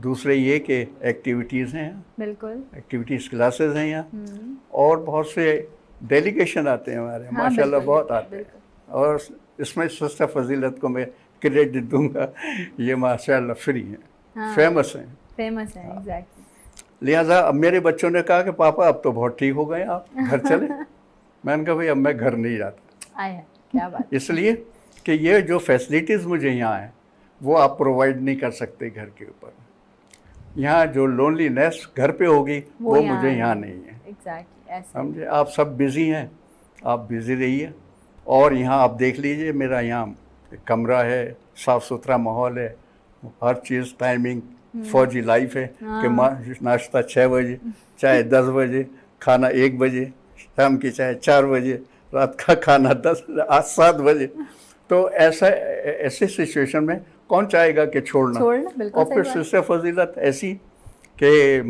दूसरे ये कि एक्टिविटीज़ हैं, बिल्कुल एक्टिविटीज़ क्लासेस हैं यहाँ, और बहुत से डेलीगेशन आते हैं हमारे, माशाल्लाह बहुत आते हैं। और इसमें सिस्टर फजीलत को मैं क्रेडिट दूंगा, ये माशाल्लाह फ्री हैं, फेमस हैं, फेमस है। एग्जैक्टली। लिहाजा अब मेरे बच्चों ने कहा कि पापा अब तो बहुत ठीक हो गए, आप घर चले। मैंने कहा भाई अब मैं घर नहीं जाता। आया, क्या बात। इसलिए कि ये जो फैसिलिटीज़ मुझे यहाँ हैं वो आप प्रोवाइड नहीं कर सकते घर के ऊपर। यहाँ जो लोनलीनेस घर पे होगी वो मुझे यहाँ नहीं है। एग्जैक्टली ऐसे। समझे, आप सब बिज़ी हैं, आप बिज़ी रहिए। और यहाँ आप देख लीजिए, मेरा यहाँ कमरा है, साफ़ सुथरा माहौल है, हर चीज़ टाइमिंग, फौजी लाइफ है कि नाश्ता 6 बजे, चाय 10 बजे, खाना 1 बजे, शाम की चाय 4 बजे, रात का खाना 7 बजे। तो ऐसे सिचुएशन में कौन चाहेगा कि छोड़ना। और फिर सिस्टर फजीलत ऐसी कि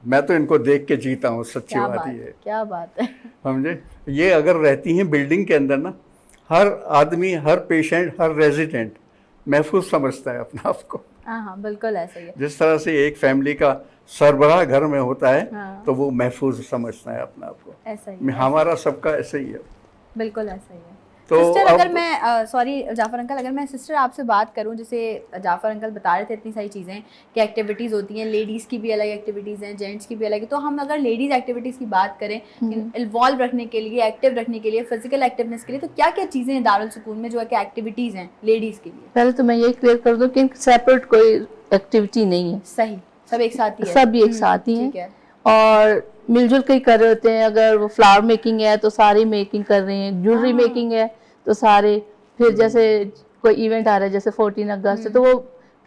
मैं तो इनको देख के जीता हूँ, सच्ची बात ये है। क्या बात है। समझे, ये अगर रहती हैं बिल्डिंग के अंदर ना, हर आदमी, हर पेशेंट, हर रेजिडेंट महफूज समझता है अपने आप को। हाँ, बिल्कुल ऐसा ही है। जिस तरह से एक फैमिली का सरबराह घर में होता है, तो वो महफूज समझता है अपने आप को। ऐसा ही हमारा सबका ऐसा ही है। बिल्कुल ऐसा ही है। तो सिस्टर, अगर मैं सॉरी जाफ़र अंकल, अगर मैं सिस्टर आपसे बात करूं, जैसे जाफ़र अंकल बता रहे थे इतनी सारी चीज़ें कि एक्टिविटीज़ होती हैं, लेडीज़ की भी अलग एक्टिविटीज़ हैं, जेंट्स की भी अलग है। तो हम अगर लेडीज़ एक्टिविटीज़ की बात करें, इन्वॉल्व रखने के लिए, एक्टिव रखने के लिए, फिजिकल एक्टिवनेस के लिए, तो क्या क्या चीज़ें हैं दारुल सुकून में जो है कि एक्टिविटीज़ हैं लेडीज़ के लिए? पहले तो मैं ये क्लियर कर दूं कि सेपरेट कोई एक्टिविटी नहीं है, सही, सब एक साथ ही है, सब एक साथ ही ठीक है। है। और मिलजुल के ही कर रहे होते हैं। अगर वो फ्लावर मेकिंग है तो सारी मेकिंग कर रहे हैं, ज्वेलरी मेकिंग है तो सारे, फिर जैसे कोई इवेंट आ रहा है जैसे 14 अगस्त है तो वो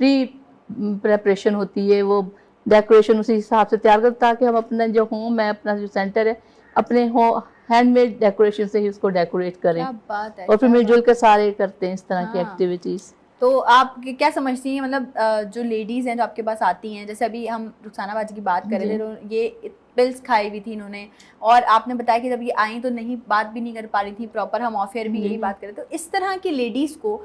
प्री प्रेपरेशन होती है, वो डेकोरेशन उसी हिसाब से तैयार करते ताकि हम अपना जो होम है, अपना जो सेंटर है, अपने हैंडमेड डेकोरेशन से ही उसको डेकोरेट करें। क्या बात है। और फिर मिलजुल के सारे करते हैं इस तरह की एक्टिविटीज़। तो आप क्या समझती हैं, मतलब जो लेडीज़ हैं जो आपके पास आती हैं, जैसे अभी हम रुखसाना बाजी की बात कर रहे थे, तो ये पिल्स खाई हुई थी इन्होंने, और आपने बताया कि जब ये आई तो नहीं, बात भी नहीं कर पा रही थी प्रॉपर, हम ऑफ एयर भी यही बात कर रहे थे। तो इस तरह की लेडीज़ को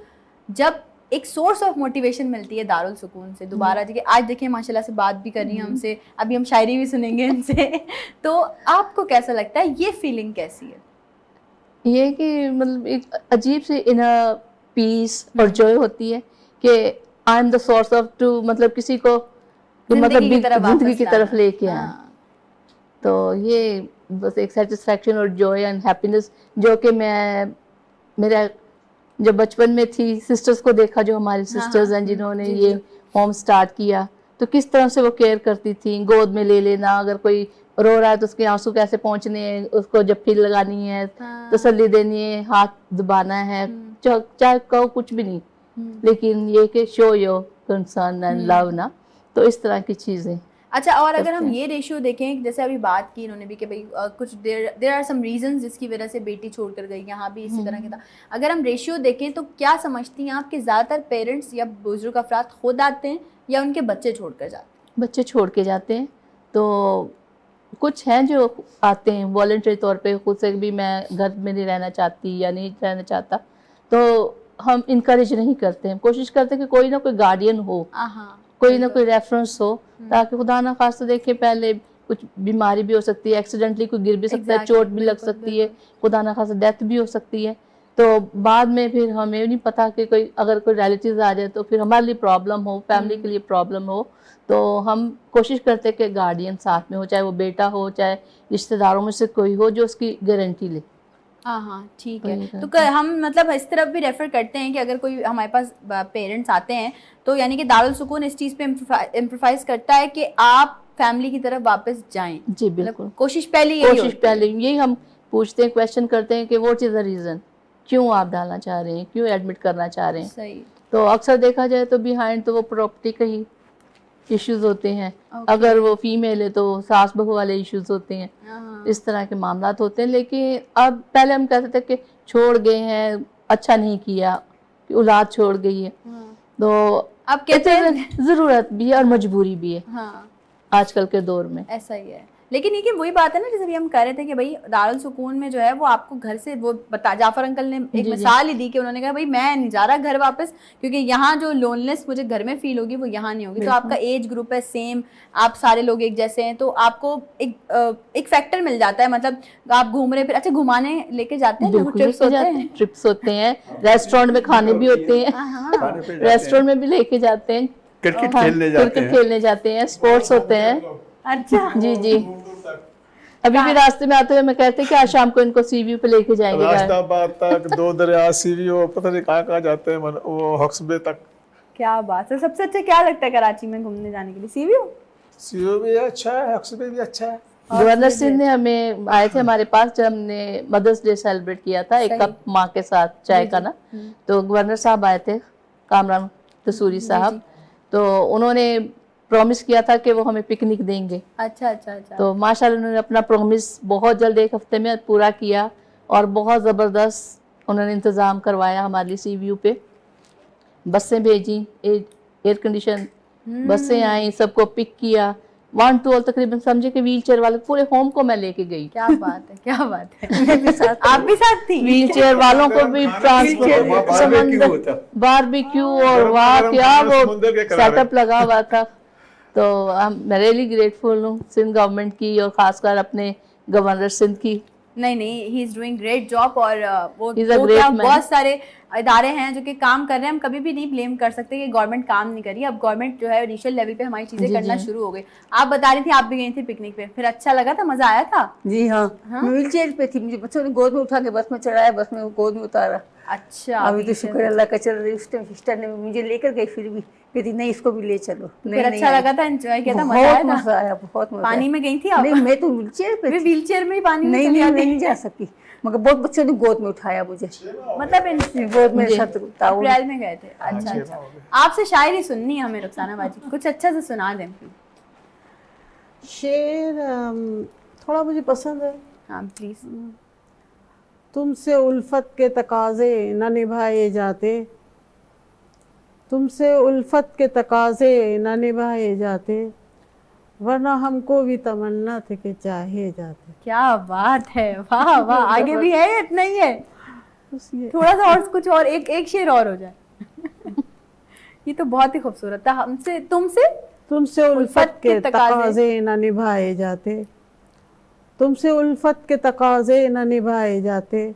जब एक सोर्स ऑफ मोटिवेशन मिलती है दारुल सुकून से, दोबारा जी आज देखिए माशाल्लाह से बात भी कर रही हैं हमसे, अभी हम शायरी भी सुनेंगे इनसे, तो आपको कैसा लगता है, ये फीलिंग कैसी है? ये कि मतलब एक अजीब सी इनर पीस और जॉय होती है कि I am the source of to, मतलब किसी को मतलब जिंदगी की तरफ लेके आए। तो ये बस एक सेटिस्फैक्शन और जॉय एंड हैप्पीनेस जो कि मैं मेरा जब बचपन में थी, सिस्टर्स को देखा जो हमारी सिस्टर्स हैं जिन्होंने ये होम स्टार्ट किया, तो किस तरह से वो केयर करती थी, गोद में ले लेना, अगर कोई रो रहा है तो उसके आंसू कैसे पहुंचने हैं, उसको जप्फी लगानी है, तसल्ली देनी है, हाथ दबाना है, चाहे कहो कुछ भी नहीं, लेकिन ये कि show your concern and love ना, तो इस तरह की चीजें। अच्छा, और अगर हम करते ये रेशियो देखें, जैसे अभी बात की इन्होंने भी कि भाई कुछ देयर आर सम रीजंस जिसकी वजह से बेटी छोड़कर गई, यहाँ भी इसी तरह के था। अगर हम रेशियो देखें तो क्या समझती हैं आप कि ज़्यादातर पेरेंट्स या बुजुर्ग अफराद खुद आते हैं या उनके बच्चे छोड़कर जाते हैं? बच्चे छोड़ के जाते हैं, तो कुछ हैं जो आते हैं वॉलंटरी तौर पे, खुद से भी मैं घर में नहीं रहना चाहती या नहीं रहना चाहता, तो हम इनकरेज नहीं करते हैं। कोशिश करते हैं कि कोई ना कोई गार्डियन हो, कोई ना कोई रेफरेंस हो, ताकि खुदा ना खास्ता देखे पहले कुछ बीमारी भी हो सकती है, एक्सीडेंटली कोई गिर भी सकता है, चोट भी लग सकती है, खुदा ना खास्ता डेथ भी हो सकती है। तो बाद में फिर हमें नहीं पता कि कोई अगर कोई रिलेटिव आ जाए तो फिर हमारे लिए प्रॉब्लम हो, फैमिली के लिए प्रॉब्लम हो, तो हम कोशिश करते हैं कि गार्डियन साथ में हो, चाहे वो बेटा हो, चाहे रिश्तेदारों में से कोई हो जो उसकी गारंटी ले। हाँ ठीक वही है। करते तो हम मतलब इस तरफ भी रेफर करते हैं कि अगर कोई हमारे पास पेरेंट्स आते हैं तो यानी कि दारुल सुकून इस चीज़ पे इम्प्रोवाइज करता है कि आप फैमिली की तरफ वापस जाएं। जी बिल्कुल, मतलब कोशिश पहले यही कोशिश होती है। पहले यही हम पूछते हैं, क्वेश्चन करते हैं कि व्हाट इज द रीज़न, क्यों आप डालना चाह रहे हैं, क्यों एडमिट करना चाह रहे हैं। सही। तो अक्सर देखा जाए तो बिहाइंड तो वो प्रॉपर्टी का ही इश्यूज होते हैं, अगर वो फीमेल है तो सास बहू वाले इश्यूज होते हैं, इस तरह के मामला होते हैं। लेकिन अब पहले हम कहते थे कि छोड़ गए हैं, अच्छा नहीं किया कि औलाद छोड़ गई है, तो अब कहते हैं ज़रूरत भी है और मजबूरी भी है हाँ आजकल के दौर में। ऐसा ही है। लेकिन ये कि वही बात है ना, जैसे भी हम कह रहे थे कि भाई दारुल सुकून में जो है वो आपको घर से वो बता, जाफर अंकल ने एक मिसाल ही दी कि उन्होंने कहा भाई मैं नहीं जा रहा घर वापस, क्योंकि यहाँ जो लोनलेस मुझे घर में फील होगी वो यहाँ नहीं होगी। तो आपका एज ग्रुप है सेम, आप सारे लोग एक जैसे हैं, तो आपको एक फैक्टर मिल जाता है। मतलब आप घूम रहे, फिर अच्छा घुमाने लेके जाते हैं, ट्रिप्स होते हैं, ट्रिप्स होते हैं, रेस्टोरेंट में खाने भी होते हैं, खाने पे जाते हैं, रेस्टोरेंट में भी लेके जाते हैं, क्रिकेट खेलने जाते क्रिकेट हैं। खेलने जाते हैं, स्पोर्ट्स होते हैं। अच्छा जी जी, अभी भी रास्ते में आते हुए मैं कहते हैं कि आज शाम को इनको सी व्यू पे लेके जाएंगे घर। रास्ताबाद तक, दो दरिया, सीवीओ, पता नहीं कहाँ कहाँ जाते हैं, वो हक्सबे तक। क्या बात है। सबसे अच्छा क्या लगता है कराची में घूमने जाने के लिए? सी व्यू? सीवीओ भी अच्छा है, हक्सबे भी अच्छा है। गवर्नर सिंह ने हमें आए थे हमारे पास जब हमने मदर्स डे सेलिब्रेट किया था, एक कप माँ के साथ चाय का ना, तो गवर्नर साहब आए थे, कामरान तसूरी साहब, तो उन्होंने प्रॉमिस किया था कि वो हमें पिकनिक देंगे। अच्छा अच्छा अच्छा। तो माशाल्लाह उन्होंने अपना प्रॉमिस बहुत जल्द, एक हफ्ते में पूरा किया, और बहुत ज़बरदस्त उन्होंने इंतज़ाम करवाया हमारे लिए सी व्यू पे। बसें भेजी, एयर कंडीशन बसें आई, सबको पिक किया, 1 to all तकरीबन समझे कि व्हील चेयर वाले पूरे होम को मैं लेके गई। क्या बात है, क्या बात है। मैं भी साथ, आप भी साथ थी? व्हील चेयर वालों को भी ट्रांसपोर्ट, समंदर, बारबेक्यू, और वाह क्या वो सेटअप लगा हुआ था। तो मैं रियली ग्रेटफुल हूँ सिंध गवर्नमेंट की, और खासकर अपने गवर्नर सिंध की। नहीं, he is doing great job. और वो He's a वो great क्या man. बहुत सारे इदारे हैं जो कि काम कर रहे हैं। हम कभी भी नहीं ब्लेम कर सकते कि गवर्नमेंट काम नहीं कर रही। अब गवर्नमेंट जो है इनिशियल लेवल पे हमारी चीजें करना शुरू हो गई। आप बता रही थी आप भी गई थी पिकनिक पे, फिर अच्छा लगा था, मजा आया था? जी हाँ, मैं व्हील चेयर पे थी, मुझे बच्चों ने गोद में उठा के बस में चढ़ाया, बस में गोद में उतारा। अच्छा, अभी तो शुक्र अल्लाह का चल रही। उस टाइम सिस्टर ने मुझे लेकर गई, फिर भी कहती नहीं इसको भी ले चलो। फिर अच्छा लगा था, एंजॉय किया था, मजा आया बहुत था? मजा आया, बहुत मजा। पानी में गई थी आप? नहीं, मैं तो व्हील चेयर पे थी। व्हील चेयर में ही पानी में नहीं चली नहीं, आती? मैं नहीं जा सकी, मगर बहुत बच्चों ने गोद में उठाया मुझे, मतलब गोद में साथ ताऊ। अप्रैल में गए थे। अच्छा अच्छा। आपसे शायरी सुननी है हमें रुखसाना बाजी, कुछ अच्छा से सुना दें। शेर थोड़ा मुझे पसंद है। हाँ प्लीज। तुमसे उल्फत के तकाजे न निभाए जाते, तुमसे उल्फत के तकाजे न निभाए जाते, वरना हमको भी तमन्ना थे कि चाहे जाते। क्या बात है, वाह वाह। आगे भी है या इतना ही है? बस ये थोड़ा सा और कुछ और, एक शेर और हो जाए। ये तो बहुत ही खूबसूरत था। हमसे तुमसे तुमसे उल्फत के तकाजे न निभाए जाते, तुमसे उल्फत के तकाजे न निभाए जाते,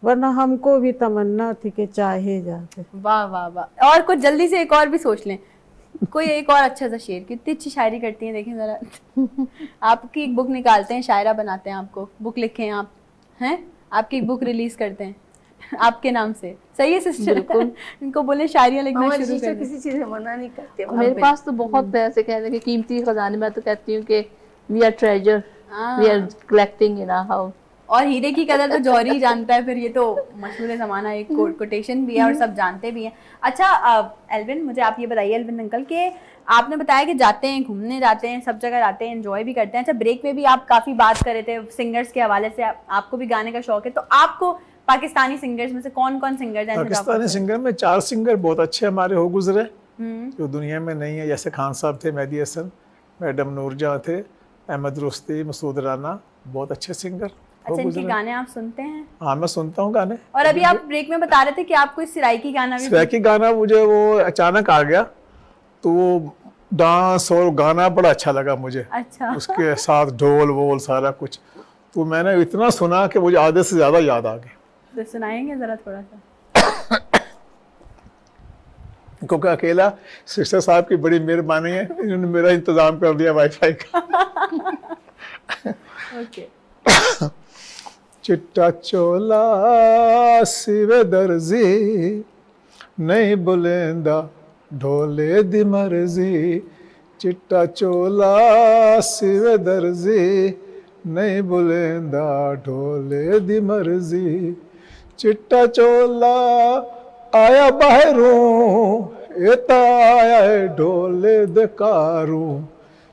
वरना हमको भी तमन्ना थी कि चाहे जाते। वाह वाह वाह। और कुछ जल्दी से एक और भी सोच लें, कोई एक और अच्छा सा शेर। कितनी अच्छी शायरी करती हैं, देखें जरा। आपकी एक बुक निकालते हैं, शायरा बनाते हैं, आपको बुक लिखें आप, हैं आपकी एक बुक रिलीज करते हैं आपके नाम से। सही है सिस्टर? इनको बोले शायरियाँ लिखना शुरू कर। किसी चीज में मना नहीं करते। मेरे पास तो बहुत पैसे कहते हैं कि कीमती खजाने, मैं तो कहती हूँ कि we are treasure, we are collecting in our house. और हीरे की कदर तो जौहरी ही जानता है, फिर ये तो मशहूर ज़माना, एक कोटेशन भी है और सब जानते भी हैं। अच्छा एल्विन, मुझे आप ये बताइए एल्विन अंकल के आपने बताया कि जाते हैं, घूमने जाते हैं, सब जगह जाते हैं, एंजॉय भी करते हैं। अच्छा, ब्रेक में भी आप काफ़ी बात कर रहे थे सिंगर्स के हवाले से, आपको भी गाने का शौक है, तो आपको पाकिस्तानी सिंगर्स में से कौन कौन सिंगर्स हैं? पाकिस्तानी सिंगर में 4 सिंगर बहुत अच्छे हमारे हो गुजरे जो दुनिया में नहीं है, जैसे खान साहब थे, मेहदी हसन, मैडम नूरजहां थे, अहमद रुश्ती, मसूद राना, बहुत अच्छे सिंगर। अच्छा, इनके गाने आप सुनते हैं? हाँ, मैं सुनता हूँ गाने। और अभी आप ब्रेक में बता रहे थे कि आपको इस सिराइकी गाना भी, सिराइकी गाना मुझे वो अचानक आ गया, तो वो डांस और गाना बड़ा अच्छा लगा मुझे। अच्छा, उसके साथ ढोल वोल सारा कुछ, तो मैंने इतना सुना कि मुझे आधे से ज़्यादा याद आ गया। तो सुनाएंगे ज़रा थोड़ा सा? क्योंकि अकेला सिस्टर साहब की बड़ी मेहरबानी है, इन्होंने मेरा इंतज़ाम कर दिया वाईफाई का। ओके। चिट्टा चोला सिवे दर्जी नहीं बुलेंदा ढोले दी मर्जी, चिट्टा चोला सिवे दर्जी नहीं बुलेंदा ढोले दी मर्जी, चिट्टा चोला आया बाहरों एता आया है ढोले दे कारू,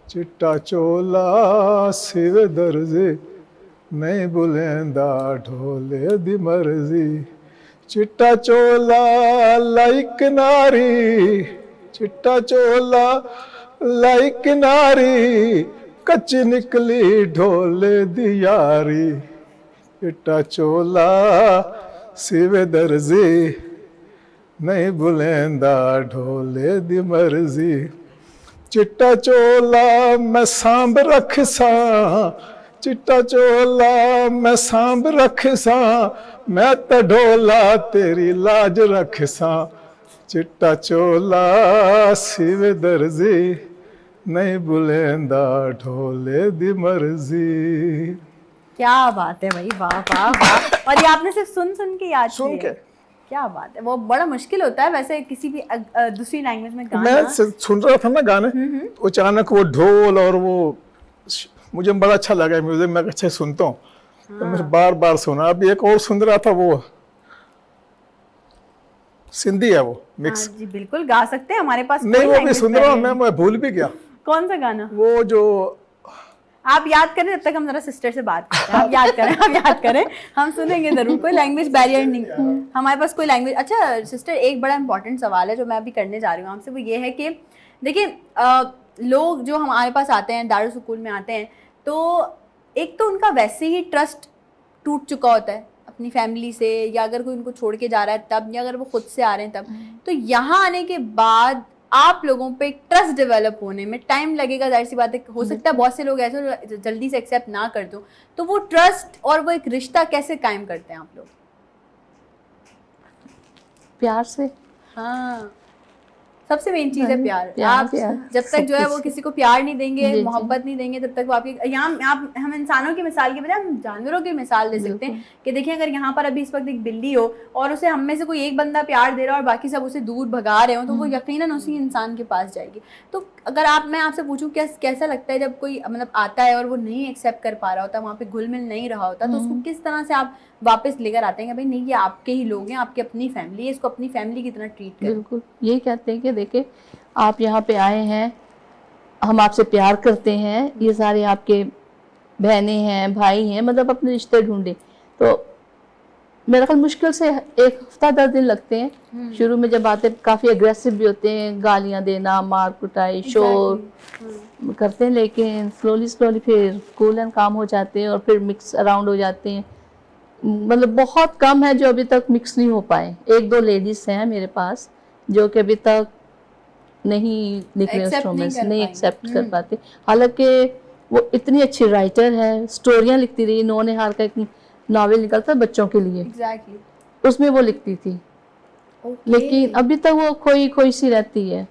चिट्टा चोला सिवे दर्जी नहीं बुलेंदा ढोले दी मर्जी, चिट्टा चोला लाइक नारी, चिट्टा चोला लाइक नारी कच्ची निकली ढोले दी यारी, चिट्टा चोला सिवे दर्जी नहीं बुलेंदा ढोले दी मर्जी, चिट्टा चोला मैं सांभ रख सा, चिट्टा चोला मैं सांभ रख सा, मैं तो ढोला तेरी लाज रख सा, चिट्टा चोला सिवे दर्जी नहीं बुलेंदा ढोले दी मर्जी। क्या बात है भाई, वाह वाह वाह। और ये आपने सिर्फ सुन सुन के याद सुन किया? के। क्या बात है, वो बड़ा मुश्किल होता है वैसे किसी भी दूसरी लैंग्वेज में गाना। मैं सुन रहा था ना गाने, अचानक वो ढोल और वो मुझे बड़ा अच्छा लगा म्यूजिक, मैं अच्छे सुनता हूँ, तो मैं बार बार सुना। अभी एक और सुन रहा था, वो सिंधी है वो मिक्स। जी बिल्कुल गा सकते हैं, हमारे पास नहीं वो भी सुन रहा हूँ मैं भूल भी गया। कौन सा गाना? वो जो आप याद करें, जब तक हम जरा सिस्टर से बात करते हैं। आप याद करें, आप याद करें, हम सुनेंगे जरूर। कोई लैंग्वेज बैरियर नहीं, हमारे पास कोई लैंग्वेज। अच्छा सिस्टर, एक बड़ा इंपॉर्टेंट सवाल है जो मैं अभी करने जा रही हूँ आपसे, वो ये है कि देखिए लोग जो हमारे पास आते हैं, दारुल स्कूल में आते हैं, तो एक तो उनका वैसे ही ट्रस्ट टूट चुका होता है अपनी फैमिली से, या अगर कोई उनको छोड़ के जा रहा है तब, या अगर वो खुद से आ रहे हैं तब। तो यहाँ आने के बाद आप लोगों पे ट्रस्ट डेवलप होने में टाइम लगेगा, जाहिर सी बात है। हो सकता है बहुत से लोग ऐसे जल्दी से एक्सेप्ट ना कर दो, तो वो ट्रस्ट और वो एक रिश्ता कैसे कायम करते हैं आप लोग? प्यार से। हाँ, सबसे मेन चीज है प्यार। प्यार, आप प्यार, जब तक जो है वो किसी को प्यार नहीं देंगे, जी, मोहब्बत नहीं देंगे, तब तक वो आपकी यहाँ आप हम इंसानों की मिसाल के बजाय हम जानवरों की मिसाल दे सकते हैं कि देखिए अगर यहाँ पर अभी इस वक्त एक बिल्ली हो और उसे हम में से कोई एक बंदा प्यार दे रहा है और बाकी सब उसे दूर भगा रहे हो, तो वो यकीनन उसी इंसान के पास जाएगी। तो अगर मैं आपसे पूछूं कैसा लगता है जब कोई मतलब आता है और वो नहीं एक्सेप्ट कर पा रहा होता, वहाँ पे घुल मिल नहीं रहा होता, तो उसको किस तरह से आप वापस लेकर आते हैं कि भाई नहीं ये आपके ही लोग हैं, आपकी अपनी फैमिली है, इसको अपनी फैमिली की तरह ट्रीट करें? बिल्कुल यही कहते हैं कि देखिए आप यहाँ पे आए हैं, हम आपसे प्यार करते हैं, ये सारे आपके बहनें हैं, भाई हैं, मतलब अपने रिश्ते ढूंढे। तो मेरा ख्याल मुश्किल से 1 हफ्ता 10 दिन लगते हैं। शुरू में जब आते काफ़ी एग्रेसिव भी होते हैं, गालियाँ देना, मार कुटाई, शोर करते हैं, लेकिन स्लोली फिर कूल एंड काम हो जाते हैं और फिर मिक्स अराउंड हो जाते हैं। मतलब बहुत कम है जो अभी तक मिक्स नहीं हो पाए। 1-2 लेडीज हैं मेरे पास जो कि अभी तक नहीं निकले इंस्ट्रूमेंट्स, नहीं एक्सेप्ट कर पाते। हालांकि वो इतनी अच्छी राइटर है, स्टोरियाँ लिखती रही। नौने हार का एक नॉवेल निकलता बच्चों के लिए, एग्जैक्टली, उसमें वो लिखती थी, लेकिन अभी तक वो खोई सी रहती है।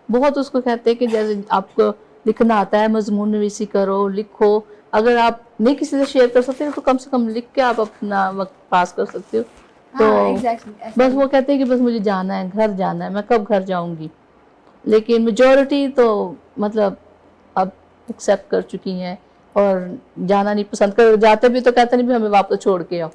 बहुत उसको कहते हैं कि जैसे आपको लिखना आता है, मजमून नवीसी करो, लिखो। अगर आप नहीं किसी से शेयर कर सकते तो कम से कम लिख के आप अपना वक्त पास कर सकते हो। तो बस वो कहते हैं कि बस मुझे जाना है, घर जाना है, मैं कब घर जाऊंगी। लेकिन मेजॉरिटी तो मतलब अब एक्सेप्ट कर चुकी हैं, और जाना नहीं पसंद कर, जाते भी तो कहते नहीं भी हमें वापस छोड़ के आओ।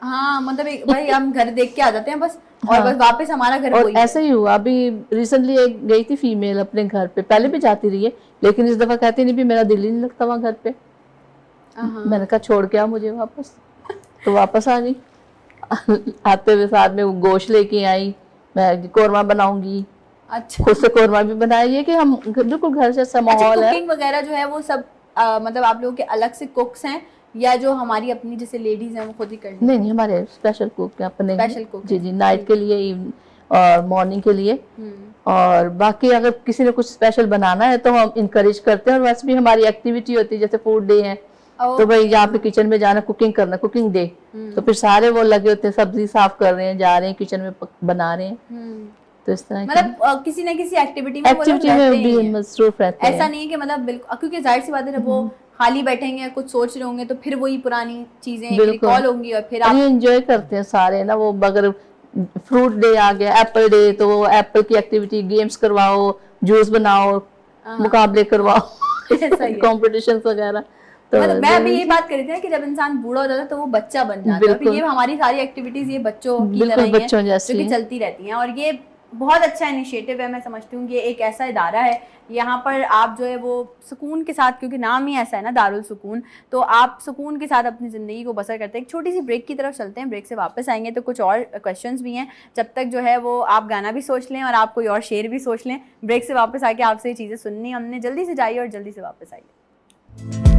हाँ मतलब एक भाई हम घर देख के आ जाते हैं बस, और हाँ। बस वापस हमारा घर और वही है। ऐसा ही हुआ, अभी रिसेंटली एक गई थी फीमेल अपने घर पे, पहले भी जाती रही है लेकिन इस दफा कहती नहीं भी मेरा दिल ही नहीं लगता वहाँ घर पे। मैंने कहा छोड़ के आओ मुझे वापस, तो वापस आ गई। आते हुए साथ में वो गोश्त लेके आई, मैं कोरमा बनाऊंगी, अच्छा खुद से कोरमा भी बनाया। ये कि हम बिल्कुल घर जैसा माहौल है। कुकिंग वगैरह जो है वो सब मतलब आप लोगों के अलग से कुक्स हैं या जो हमारी अपनी जैसे लेडीज हैं वो खुद ही करनी? नहीं हमारे स्पेशल कुक है अपने। Special cook जी जी, नाइट के लिए और मॉर्निंग के लिए। और बाकी अगर किसी ने कुछ स्पेशल बनाना है तो हम इनकरेज करते हैं, और वैसे भी हमारी एक्टिविटी होती है जैसे फूड डे है तो भाई यहाँ पे किचन में जाना, कुकिंग करना, कुकिंग डे, तो फिर सारे वो लगे होते हैं, सब्जी साफ कर रहे हैं, जा रहे हैं किचन में बना रहे हैं। तो इस तरह मतलब किसी न किसी एक्टिविटी में वो लोग एक्टिविटी में रहते ही भी हैं। मसरूफ रहते हैं। ऐसा नहीं है कि मतलब बिल्कुल, क्योंकि जाहिर सी बात है जब वो खाली बैठेंगे कुछ सोच रहे होंगे तो फिर वही पुरानी चीजें रिकॉल होंगी और फिर आप ये एंजॉय करते हैं सारे ना। वो अगर फ्रूट डे आ गया, एप्पल डे, तो वो एप्पल की एक्टिविटी, गेम्स करवाओ, जूस बनाओ, मुकाबले करवाओ, कॉम्पिटिशन वगैरह। तो मतलब मैं अभी ये बात कर रही थी कि जब इंसान बूढ़ा हो जाता है तो वो बच्चा बन जाता है, तो ये हमारी सारी एक्टिविटीज ये बच्चों की तरह ही हैं, बच्चों जैसी जो कि चलती रहती हैं। और ये बहुत अच्छा इनिशिएटिव है, मैं समझती हूँ कि ये एक ऐसा इदारा है यहाँ पर आप जो है वो सुकून के साथ, क्योंकि नाम ही ऐसा है ना दारुल सुकून, तो आप सुकून के साथ अपनी ज़िंदगी को बसर करते हैं। एक छोटी सी ब्रेक की तरफ चलते हैं, ब्रेक से वापस आएंगे तो कुछ और क्वेश्चंस भी हैं, जब तक जो है वो आप गाना भी सोच लें और आप कोई और शेर भी सोच लें। ब्रेक से वापस आके आपसे ये चीज़ें सुननी हमने, जल्दी से जाइए और जल्दी से वापस आइए।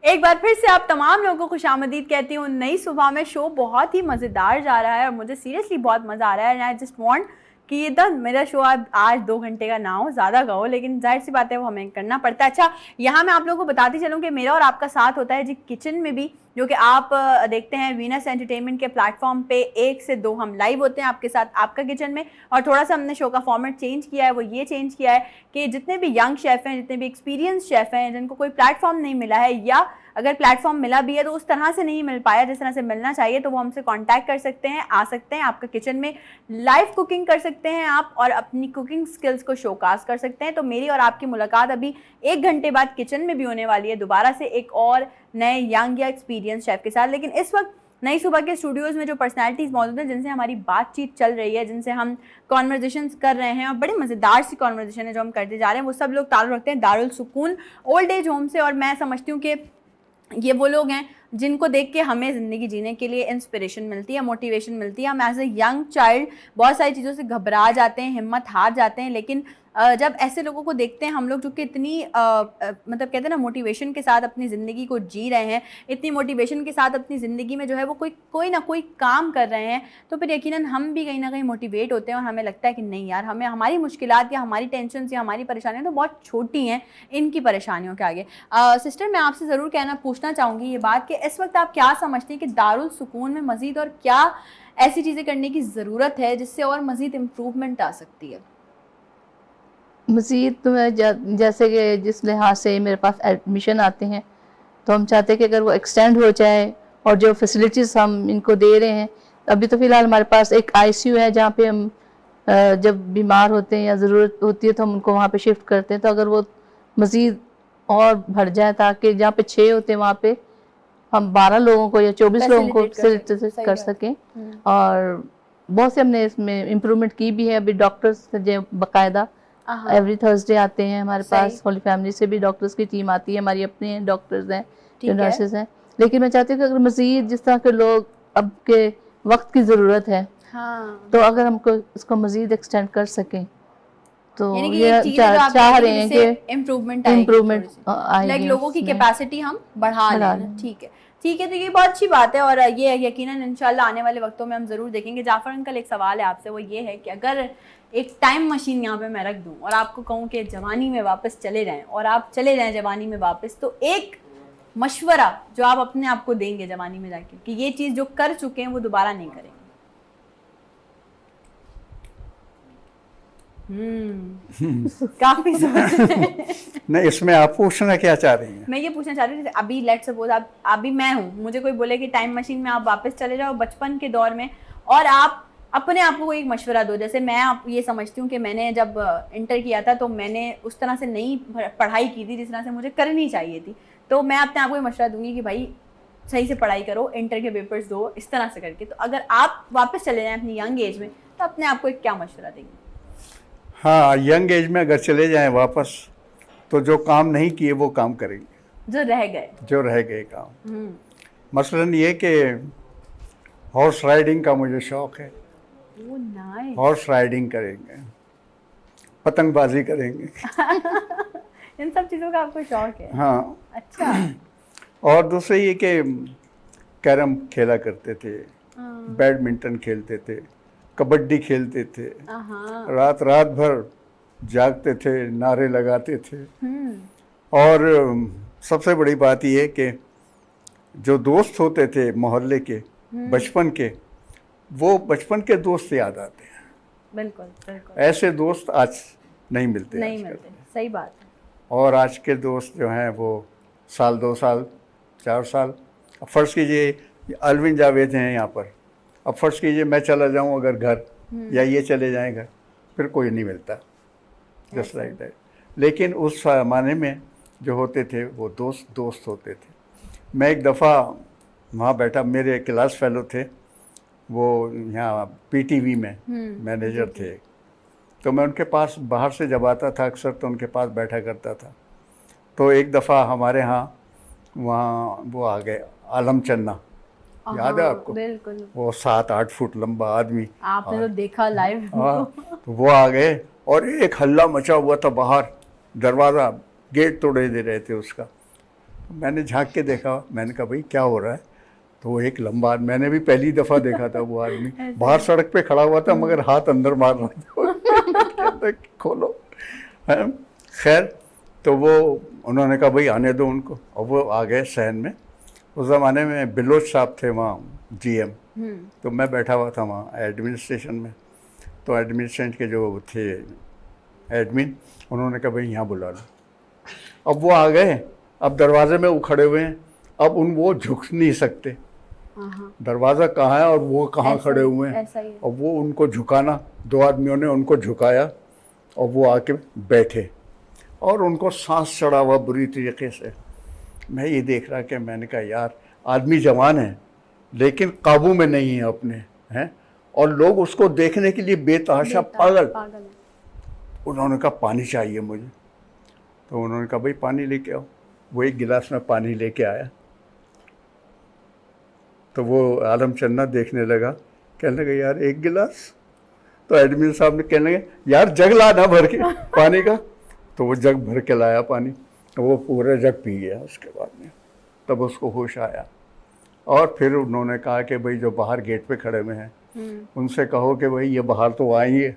एक बार फिर से आप तमाम लोगों को खुशामदीद कहती हूँ नई सुबह में। शो बहुत ही मज़ेदार जा रहा है और मुझे सीरियसली बहुत मज़ा आ रहा है। एंड आई जस्ट वांट कि ये तो मेरा शो आज 2 घंटे का ना हो, ज़्यादा का हो, लेकिन जाहिर सी बात है वो हमें करना पड़ता है। अच्छा, यहाँ मैं आप लोगों को बताती चलूँ कि मेरा और आपका साथ होता है जी किचन में भी, जो कि आप देखते हैं वीनस एंटरटेनमेंट के प्लेटफॉर्म पे 1 से 2 हम लाइव होते हैं आपके साथ आपका किचन में। और थोड़ा सा हमने शो का फॉर्मेट चेंज किया है, वो ये चेंज किया है कि जितने भी यंग शेफ़ हैं, जितने भी एक्सपीरियंस शेफ़ हैं, जिनको कोई प्लेटफॉर्म नहीं मिला है या अगर प्लेटफॉर्म मिला भी है तो उस तरह से नहीं मिल पाया जिस तरह से मिलना चाहिए, तो वो हमसे कांटेक्ट कर सकते हैं, आ सकते हैं आपका किचन में, लाइव कुकिंग कर सकते हैं आप और अपनी कुकिंग स्किल्स को शोकास कर सकते हैं। तो मेरी और आपकी मुलाकात अभी 1 घंटे बाद किचन में भी होने वाली है दोबारा से एक और नए यंग या एक्सपीरियंस शेफ़ के साथ। लेकिन इस वक्त नई सुबह के स्टूडियोज़ में जो पर्सनैलिटीज़ मौजूद हैं, जिनसे हमारी बातचीत चल रही है, जिनसे हम कॉन्वर्जेशंस कर रहे हैं और बड़ी मज़ेदार सी कॉन्वर्जेशन है जो हम करते जा रहे हैं, वो सब लोग ताल्लुक़ रखते हैं दारुल सुकून ओल्ड एज होम से। और मैं समझती हूँ कि ये वो लोग हैं जिनको देख के हमें ज़िंदगी जीने के लिए इंस्पिरेशन मिलती है, मोटिवेशन मिलती है। हम एज ए यंग चाइल्ड बहुत सारी चीज़ों से घबरा जाते हैं, हिम्मत हार जाते हैं, लेकिन जब ऐसे लोगों को देखते हैं हम लोग जो कि इतनी मतलब कहते हैं ना मोटिवेशन के साथ अपनी ज़िंदगी को जी रहे हैं, इतनी मोटिवेशन के साथ अपनी ज़िंदगी में जो है वो कोई ना कोई काम कर रहे हैं, तो फिर यकीनन हम भी कहीं ना कहीं मोटिवेट होते हैं और हमें लगता है कि नहीं यार, हमें हमारी मुश्किलात या हमारी टेंशन या हमारी परेशानियाँ तो बहुत छोटी हैं इनकी परेशानियों के आगे। सिस्टर, मैं आपसे ज़रूर पूछना चाहूँगी ये बात कि इस वक्त आप क्या समझती हैं कि दारुल सुकून में मज़ीद और क्या ऐसी चीज़ें करने की ज़रूरत है जिससे और मज़ीद इम्प्रूवमेंट आ सकती है? मज़ीद तो मैं जैसे कि जिस लिहाज से मेरे पास एडमिशन आते हैं तो हम चाहते हैं कि अगर वो एक्सटेंड हो जाए और जो फैसिलिटीज़ हम इनको दे रहे हैं, अभी तो फ़िलहाल हमारे पास एक ICU है जहाँ पे हम जब बीमार होते हैं या ज़रूरत होती है तो हम उनको वहाँ पे शिफ्ट करते हैं। तो अगर वो मज़ीद और बढ़ जाए ताकि जहाँ पे 6 होते हैं वहाँ पे हम 12 लोगों को या 24 लोगों को फैसिलिटेट कर सकें। और बहुत से हमने इसमें इम्प्रूवमेंट की भी है। अभी डॉक्टर्स जो बाकायदा एवरी थर्सडे आते हैं हमारे पास, होली फैमिली से भी डॉक्टर्स की टीम आती है, हमारी अपने डॉक्टर्स हैं जो नर्सेज हैं। लेकिन मैं चाहती हूँ कि अगर मज़ीद जिस तरह के लोग अब के वक्त की ज़रूरत है, तो अगर हमको इसको मज़ीद एक्सटेंड कर सकें तो यानी कि ये ये चीज़ है जो आप चाह कह रहे हैं कि इम्प्रूवमेंट इम्प्रूवमेंट लाइक आएगी लोगों की उसमें। कैपेसिटी हम बढ़ा लें। ठीक है, ठीक है, तो ये बहुत अच्छी बात है और ये यकीनन इंशाल्लाह आने वाले वक्तों में हम ज़रूर देखेंगे। जाफर अंकल, एक सवाल है आपसे, वो ये है कि अगर एक टाइम मशीन यहाँ पे मैं रख दूँ और आपको कहूँ कि जवानी में वापस चले जाएं और आप चले जाएं जवानी में वापस, तो एक मशवरा जो आप अपने आप को देंगे जवानी में जाके कि ये चीज़ जो कर चुके हैं वो दोबारा नहीं करेंगे। काफी सोच रहे हैं। नहीं, इसमें आप पूछना क्या चाह रही हैं? मैं ये पूछना चाह रही थी, अभी लेट्स सपोज आप अभी मैं हूँ, मुझे कोई बोले कि टाइम मशीन में आप वापस चले जाओ बचपन के दौर में और आप अपने आप को एक मशवरा दो। जैसे मैं आप ये समझती हूँ कि मैंने जब इंटर किया था तो मैंने उस तरह से नहीं पढ़ाई की थी जिस तरह से मुझे करनी चाहिए थी, तो मैं अपने आप को ये मशवरा दूंगी कि भाई सही से पढ़ाई करो, इंटर के पेपर्स दो, इस तरह से करके। तो अगर आप वापस चले जाएं अपनी यंग एज में तो अपने आप को एक क्या मशवरा देंगे? हाँ, यंग एज में अगर चले जाएं वापस तो जो काम नहीं किए वो काम करेंगे, जो रह गए काम। मसलन ये कि हॉर्स राइडिंग का मुझे शौक है, हॉर्स राइडिंग करेंगे, पतंगबाजी करेंगे। इन सब चीज़ों का आपको शौक है? हाँ। अच्छा। और दूसरे ये कि कैरम खेला करते थे, बैडमिंटन खेलते थे, कबड्डी खेलते थे, रात रात भर जागते थे, नारे लगाते थे। और सबसे बड़ी बात यह कि जो दोस्त होते थे मोहल्ले के, बचपन के, वो बचपन के दोस्त याद आते हैं। बिल्कुल बिल्कुल। ऐसे दोस्त आज नहीं मिलते, सही बात है। और आज के दोस्त जो हैं वो साल 2 साल 4 साल। अब फ़र्ज़ कीजिए अलविन जावेद हैं यहाँ पर, अब फ़र्ज़ कीजिए मैं चला जाऊँ अगर घर, या ये चले जाएं घर, फिर कोई नहीं मिलता, जस्ट लाइक दैट। लेकिन उस ज़माने में जो होते थे वो दोस्त होते थे। मैं एक दफ़ा वहाँ बैठा, मेरे क्लास फेलो थे वो, यहाँ पीटीवी में मैनेजर थे, तो मैं उनके पास बाहर से जब आता था अक्सर तो उनके पास बैठा करता था। तो एक दफ़ा हमारे यहाँ वहाँ वो आ गए, आलम चन्ना, याद है आपको? बिल्कुल। वो 7-8 फुट लंबा आदमी, आपने तो देखा लाइव। हाँ, तो वो आ गए और एक हल्ला मचा हुआ था बाहर, दरवाज़ा गेट तोड़े दे रहे थे उसका। मैंने झांक के देखा, मैंने कहा भाई क्या हो रहा है? तो वो एक लंबा, मैंने भी पहली दफ़ा देखा था वो आदमी बाहर सड़क पे खड़ा हुआ था मगर हाथ अंदर मार रहा था खोलो। खैर, तो वो उन्होंने कहा भाई आने दो उनको, और वो आ गए सहन में। उस ज़माने में बिलोच साहब थे वहाँ जीएम, तो मैं बैठा हुआ था वहाँ एडमिनिस्ट्रेशन में। तो एडमिनिस्ट्रेशन के जो थे एडमिन, उन्होंने कहा भाई यहाँ बुला लो। अब वो आ गए, अब दरवाजे में वो खड़े हुए हैं, अब वो झुक नहीं सकते, दरवाज़ा कहाँ है और वो कहाँ खड़े हुए हैं, और वो उनको झुकाना, 2 आदमियों ने उनको झुकाया और वो आके बैठे और उनको सांस चढ़ा हुआ बुरी तरीके से। मैं ये देख रहा कि मैंने कहा यार आदमी जवान है लेकिन काबू में नहीं है अपने, हैं, और लोग उसको देखने के लिए बेतहाशा पागल। उन्होंने कहा पानी चाहिए मुझे, तो उन्होंने कहा भाई पानी लेके आओ। वो एक गिलास में पानी लेके आया, तो वो आलम चन्ना देखने लगा, कहने लगा यार 1 गिलास? तो एडमिन साहब ने कहने लगे यार जग ला ना भर के पानी का। तो वो जग भर के लाया पानी, वो पूरा जग पी गया। उसके बाद में तब उसको होश आया, और फिर उन्होंने कहा कि भाई जो बाहर गेट पे खड़े हुए हैं उनसे कहो कि भाई ये बाहर तो आएंगे,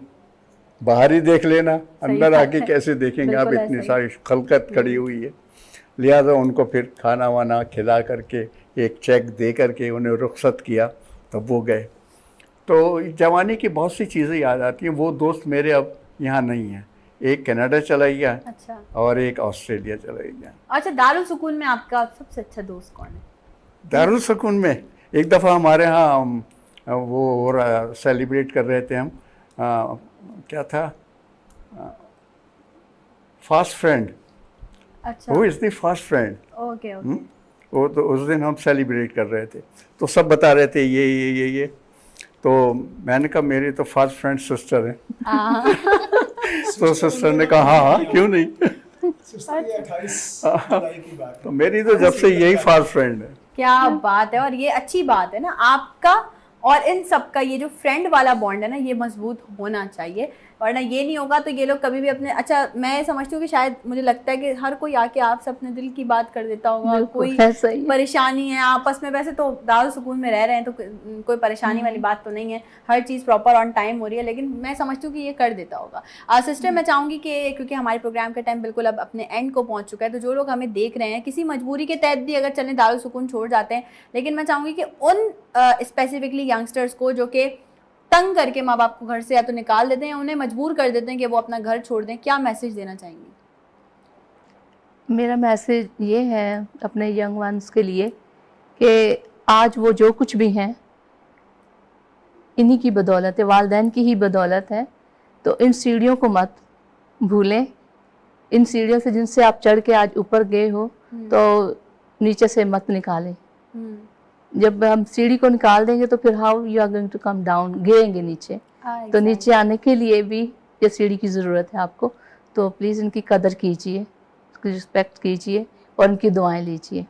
बाहर ही देख लेना, अंदर आके कैसे देखेंगे आप, इतनी सारी खलकत खड़ी हुई है। लिहाजा उनको फिर खाना वाना खिला करके एक चेक दे करके उन्हें रुखसत किया, तब वो गए। तो जवानी की बहुत सी चीज़ें याद आती हैं। वो दोस्त मेरे अब यहाँ नहीं हैं, एक कनाडा चला गया। अच्छा। और एक ऑस्ट्रेलिया चला गया। अच्छा, दारुल सुकून में आपका सबसे अच्छा दोस्त कौन है? दारुल सुकून में एक दफ़ा हमारे यहाँ वो हो रहा, सेलिब्रेट कर रहे थे हम, क्या था, फास्ट फ्रेंड। अच्छा। वो is the fast friend. Okay okay. वो तो उस दिन हम सेलिब्रेट कर रहे थे, तो सब बता रहे थे ये। तो मैंने कहा मेरी तो फास्ट फ्रेंड सिस्टर है। तो सिस्टर ने कहा हाँ क्यों नहीं। तो मेरी तो जब से यही फास्ट फ्रेंड है। क्या बात है, और ये अच्छी बात है ना आपका और इन सब का, ये जो फ्रेंड वाला बॉन्ड है ना, ये मजबूत होना चाहिए। वरना ये नहीं होगा तो ये लोग कभी भी अपने, अच्छा मैं समझती हूँ कि शायद मुझे लगता है कि हर कोई आके आपसे अपने दिल की बात कर देता होगा, कोई ऐसा ही है। परेशानी है आपस में, वैसे तो दारुल सुकून में रह रहे हैं तो कोई परेशानी वाली बात तो नहीं है, हर चीज़ प्रॉपर ऑन टाइम हो रही है, लेकिन मैं समझती हूँ कि ये कर देता होगा। सिस्टर मैं चाहूँगी कि क्योंकि हमारे प्रोग्राम का टाइम बिल्कुल अब अपने एंड को पहुँच चुका है, तो जो लोग हमें देख रहे हैं किसी मजबूरी के तहत भी अगर चलें दारुल सुकून छोड़ जाते हैं, लेकिन मैं चाहूँगी कि उन स्पेसिफिकली यंगस्टर्स को जो कि तंग करके माँ बाप को घर से या तो निकाल देते हैं या उन्हें मजबूर कर देते हैं कि वो अपना घर छोड़ दें, क्या मैसेज देना चाहेंगी? मेरा मैसेज ये है अपने यंग वंस के लिए कि आज वो जो कुछ भी हैं इन्हीं की बदौलत है, वालिदैन की ही बदौलत है। तो इन सीढ़ियों को मत भूलें, इन सीढ़ियों से जिनसे आप चढ़ के आज ऊपर गए हो तो नीचे से मत निकालें। जब हम सीढ़ी को निकाल देंगे तो फिर how you are going to come down, गिरेंगे नीचे। तो नीचे आने के लिए भी ये सीढ़ी की ज़रूरत है आपको, तो प्लीज़ इनकी कदर कीजिए, उसकी रिस्पेक्ट कीजिए और इनकी दुआएं लीजिए।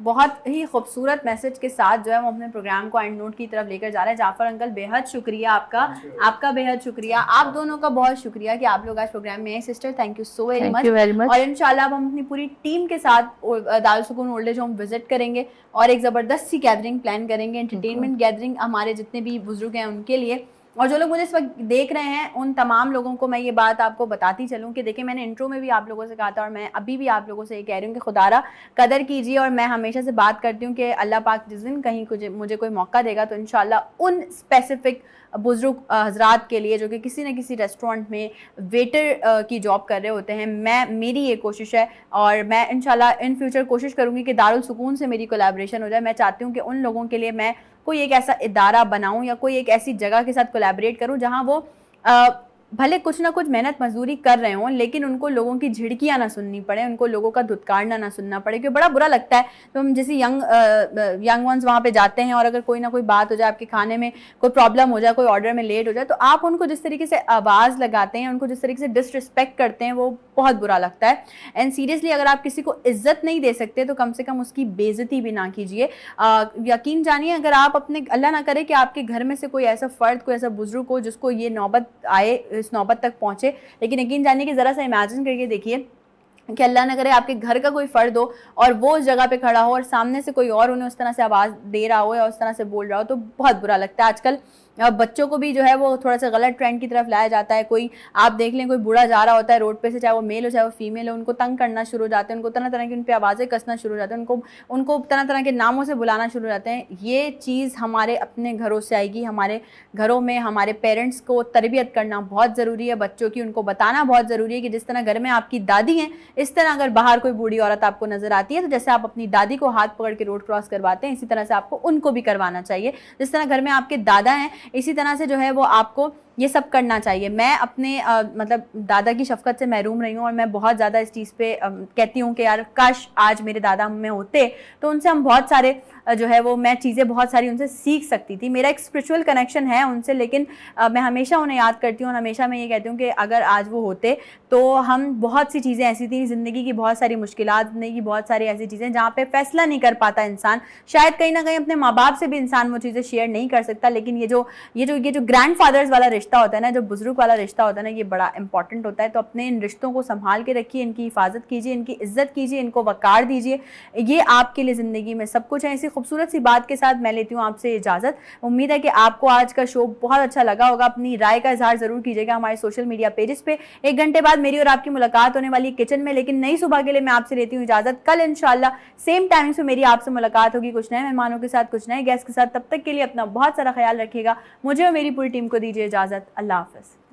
बहुत ही खूबसूरत मैसेज के साथ जो है वो अपने प्रोग्राम को एंड नोट की तरफ लेकर जा रहे हैं। जाफर अंकल बेहद शुक्रिया आपका बेहद शुक्रिया, आप दोनों का बहुत शुक्रिया कि आप लोग आज प्रोग्राम में आए। Sister thank you so very much. और इंशाल्लाह अब हम अपनी पूरी टीम के साथ दारुल सुकून ओल्ड एज होम विजिट करेंगे और एक ज़बरदस्त सी गैदरिंग प्लान करेंगे, एंटरटेनमेंट गैदरिंग हमारे जितने भी बुजुर्ग हैं उनके लिए। और जो लोग मुझे इस वक्त देख रहे हैं उन तमाम लोगों को मैं ये बात आपको बताती चलूँ कि देखिए मैंने इंट्रो में भी आप लोगों से कहा था और मैं अभी भी आप लोगों से ये कह रही हूँ कि खुदारा कदर कीजिए। और मैं हमेशा से बात करती हूँ कि अल्लाह पाक जिस दिन कहीं मुझे कोई मौका देगा तो इंशाल्लाह उन स्पेसिफिक बुजुर्ग हजरात के लिए जो कि किसी न किसी रेस्टोरेंट में वेटर की जॉब कर रहे होते हैं, मेरी ये कोशिश है और मैं इंशाल्लाह इन फ्यूचर कोशिश करूँगी कि दारुल सुकून से मेरी कोलैबोरेशन हो जाए। मैं चाहती हूँ कि उन लोगों के लिए मैं कोई एक ऐसा इदारा बनाऊं या कोई एक ऐसी जगह के साथ कोलैबोरेट करूं जहां वो भले कुछ ना कुछ मेहनत मजदूरी कर रहे हों लेकिन उनको लोगों की झिड़कियां ना सुननी पड़े, उनको लोगों का धुतकारना ना सुनना पड़े, क्योंकि बड़ा बुरा लगता है तो हम जैसे यंग वंस वहाँ पे जाते हैं और अगर कोई ना कोई बात हो जाए, आपके खाने में कोई प्रॉब्लम हो जाए, कोई ऑर्डर में लेट हो जाए, तो आप उनको जिस तरीके से आवाज़ लगाते हैं, उनको जिस तरीके से डिसरिस्पेक्ट करते हैं, वो बहुत बुरा लगता है। एंड सीरियसली अगर आप किसी को इज्जत नहीं दे सकते तो कम से कम उसकी बेइज्जती भी ना कीजिए। यकीन जानिए अगर आप अपने, अल्लाह ना करे कि आपके घर में से कोई ऐसा फ़र्द, कोई ऐसा बुजुर्ग हो जिसको ये नौबत आए, इस नौबत तक पहुँचे, लेकिन यकीन जानिए कि ज़रा सा इमेजिन करके देखिए कि अल्लाह न करे आपके घर का कोई फ़र्द हो और वो उस जगह पे खड़ा हो और सामने से कोई और उन्हें उस तरह से आवाज़ दे रहा हो या उस तरह से बोल रहा हो, तो बहुत बुरा लगता है। आजकल बच्चों को भी जो है वो थोड़ा सा गलत ट्रेंड की तरफ लाया जाता है। कोई आप देख लें, कोई बूढ़ा जा रहा होता है रोड पे से, चाहे वो मेल हो चाहे वो फीमेल हो, उनको तंग करना शुरू हो जाते हैं, उनको तरह तरह की उन पर आवाज़ें कसना शुरू हो जाते हैं, उनको तरह तरह के नामों से बुलाना शुरू हो जाते हैं। ये चीज़ हमारे अपने घरों से आएगी। हमारे घरों में हमारे पेरेंट्स को तरबियत करना बहुत ज़रूरी है, बच्चों की उनको बताना बहुत ज़रूरी है कि जिस तरह घर में आपकी दादी हैं, इस तरह अगर बाहर कोई बूढ़ी औरत आपको नज़र आती है तो जैसे आप अपनी दादी को हाथ पकड़ के रोड क्रॉस करवाते हैं, इसी तरह से आपको उनको भी करवाना चाहिए। जिस तरह घर में आपके दादा हैं, इसी तरह से जो है वो आपको ये सब करना चाहिए। मैं अपने मतलब दादा की शफकत से महरूम रही हूँ और मैं बहुत ज़्यादा इस चीज़ पे कहती हूँ कि यार काश आज मेरे दादा में होते तो उनसे हम बहुत सारे जो है वो मैं चीज़ें बहुत सारी उनसे सीख सकती थी। मेरा एक स्पिरिचुअल कनेक्शन है उनसे, लेकिन मैं हमेशा उन्हें याद करती हूँ और हमेशा मैं ये कहती हूँ कि अगर आज वो होते तो हम बहुत सी चीज़ें ऐसी थी, ज़िंदगी की बहुत सारी मुश्किलात, ज़िंदगी की बहुत सारी ऐसी चीज़ें जहाँ पे फैसला नहीं कर पाता इंसान, शायद कहीं ना कहीं अपने माँ बाप से भी इंसान वो चीज़ें शेयर नहीं कर सकता, लेकिन ये जो ग्रैंड फादर्स वाला रिश्ता होता है ना, जो बुजुर्ग वाला रिश्ता होता है ना, ये बड़ा इंपॉर्टेंट होता है। तो अपने इन रिश्तों को संभाल के रखिए, इनकी हिफाजत कीजिए, इनकी इज्जत कीजिए, इनको वक़ार दीजिए, ये आपके लिए ज़िंदगी में सब कुछ है। इसी खूबसूरत सी बात के साथ मैं लेती हूँ आपसे इजाज़त। उम्मीद है कि आपको आज का शो बहुत अच्छा लगा होगा। अपनी राय का इजहार ज़रूर कीजिएगा हमारे सोशल मीडिया पेजेस पे। 1 घंटे बाद मेरी और आपकी मुलाकात होने वाली है किचन में, लेकिन नई सुबह के लिए मैं आपसे लेती हूँ इजाज़त। कल इंशाल्लाह सेम टाइमिंग पे मेरी आपसे मुलाकात होगी, कुछ नए मेहमानों के साथ, कुछ नए गेस्ट के साथ। तब तक के लिए अपना बहुत सारा ख्याल रखिएगा। मुझे और मेरी पूरी टीम को दीजिए इजाज़त। अल्लाह हाफ़िज़।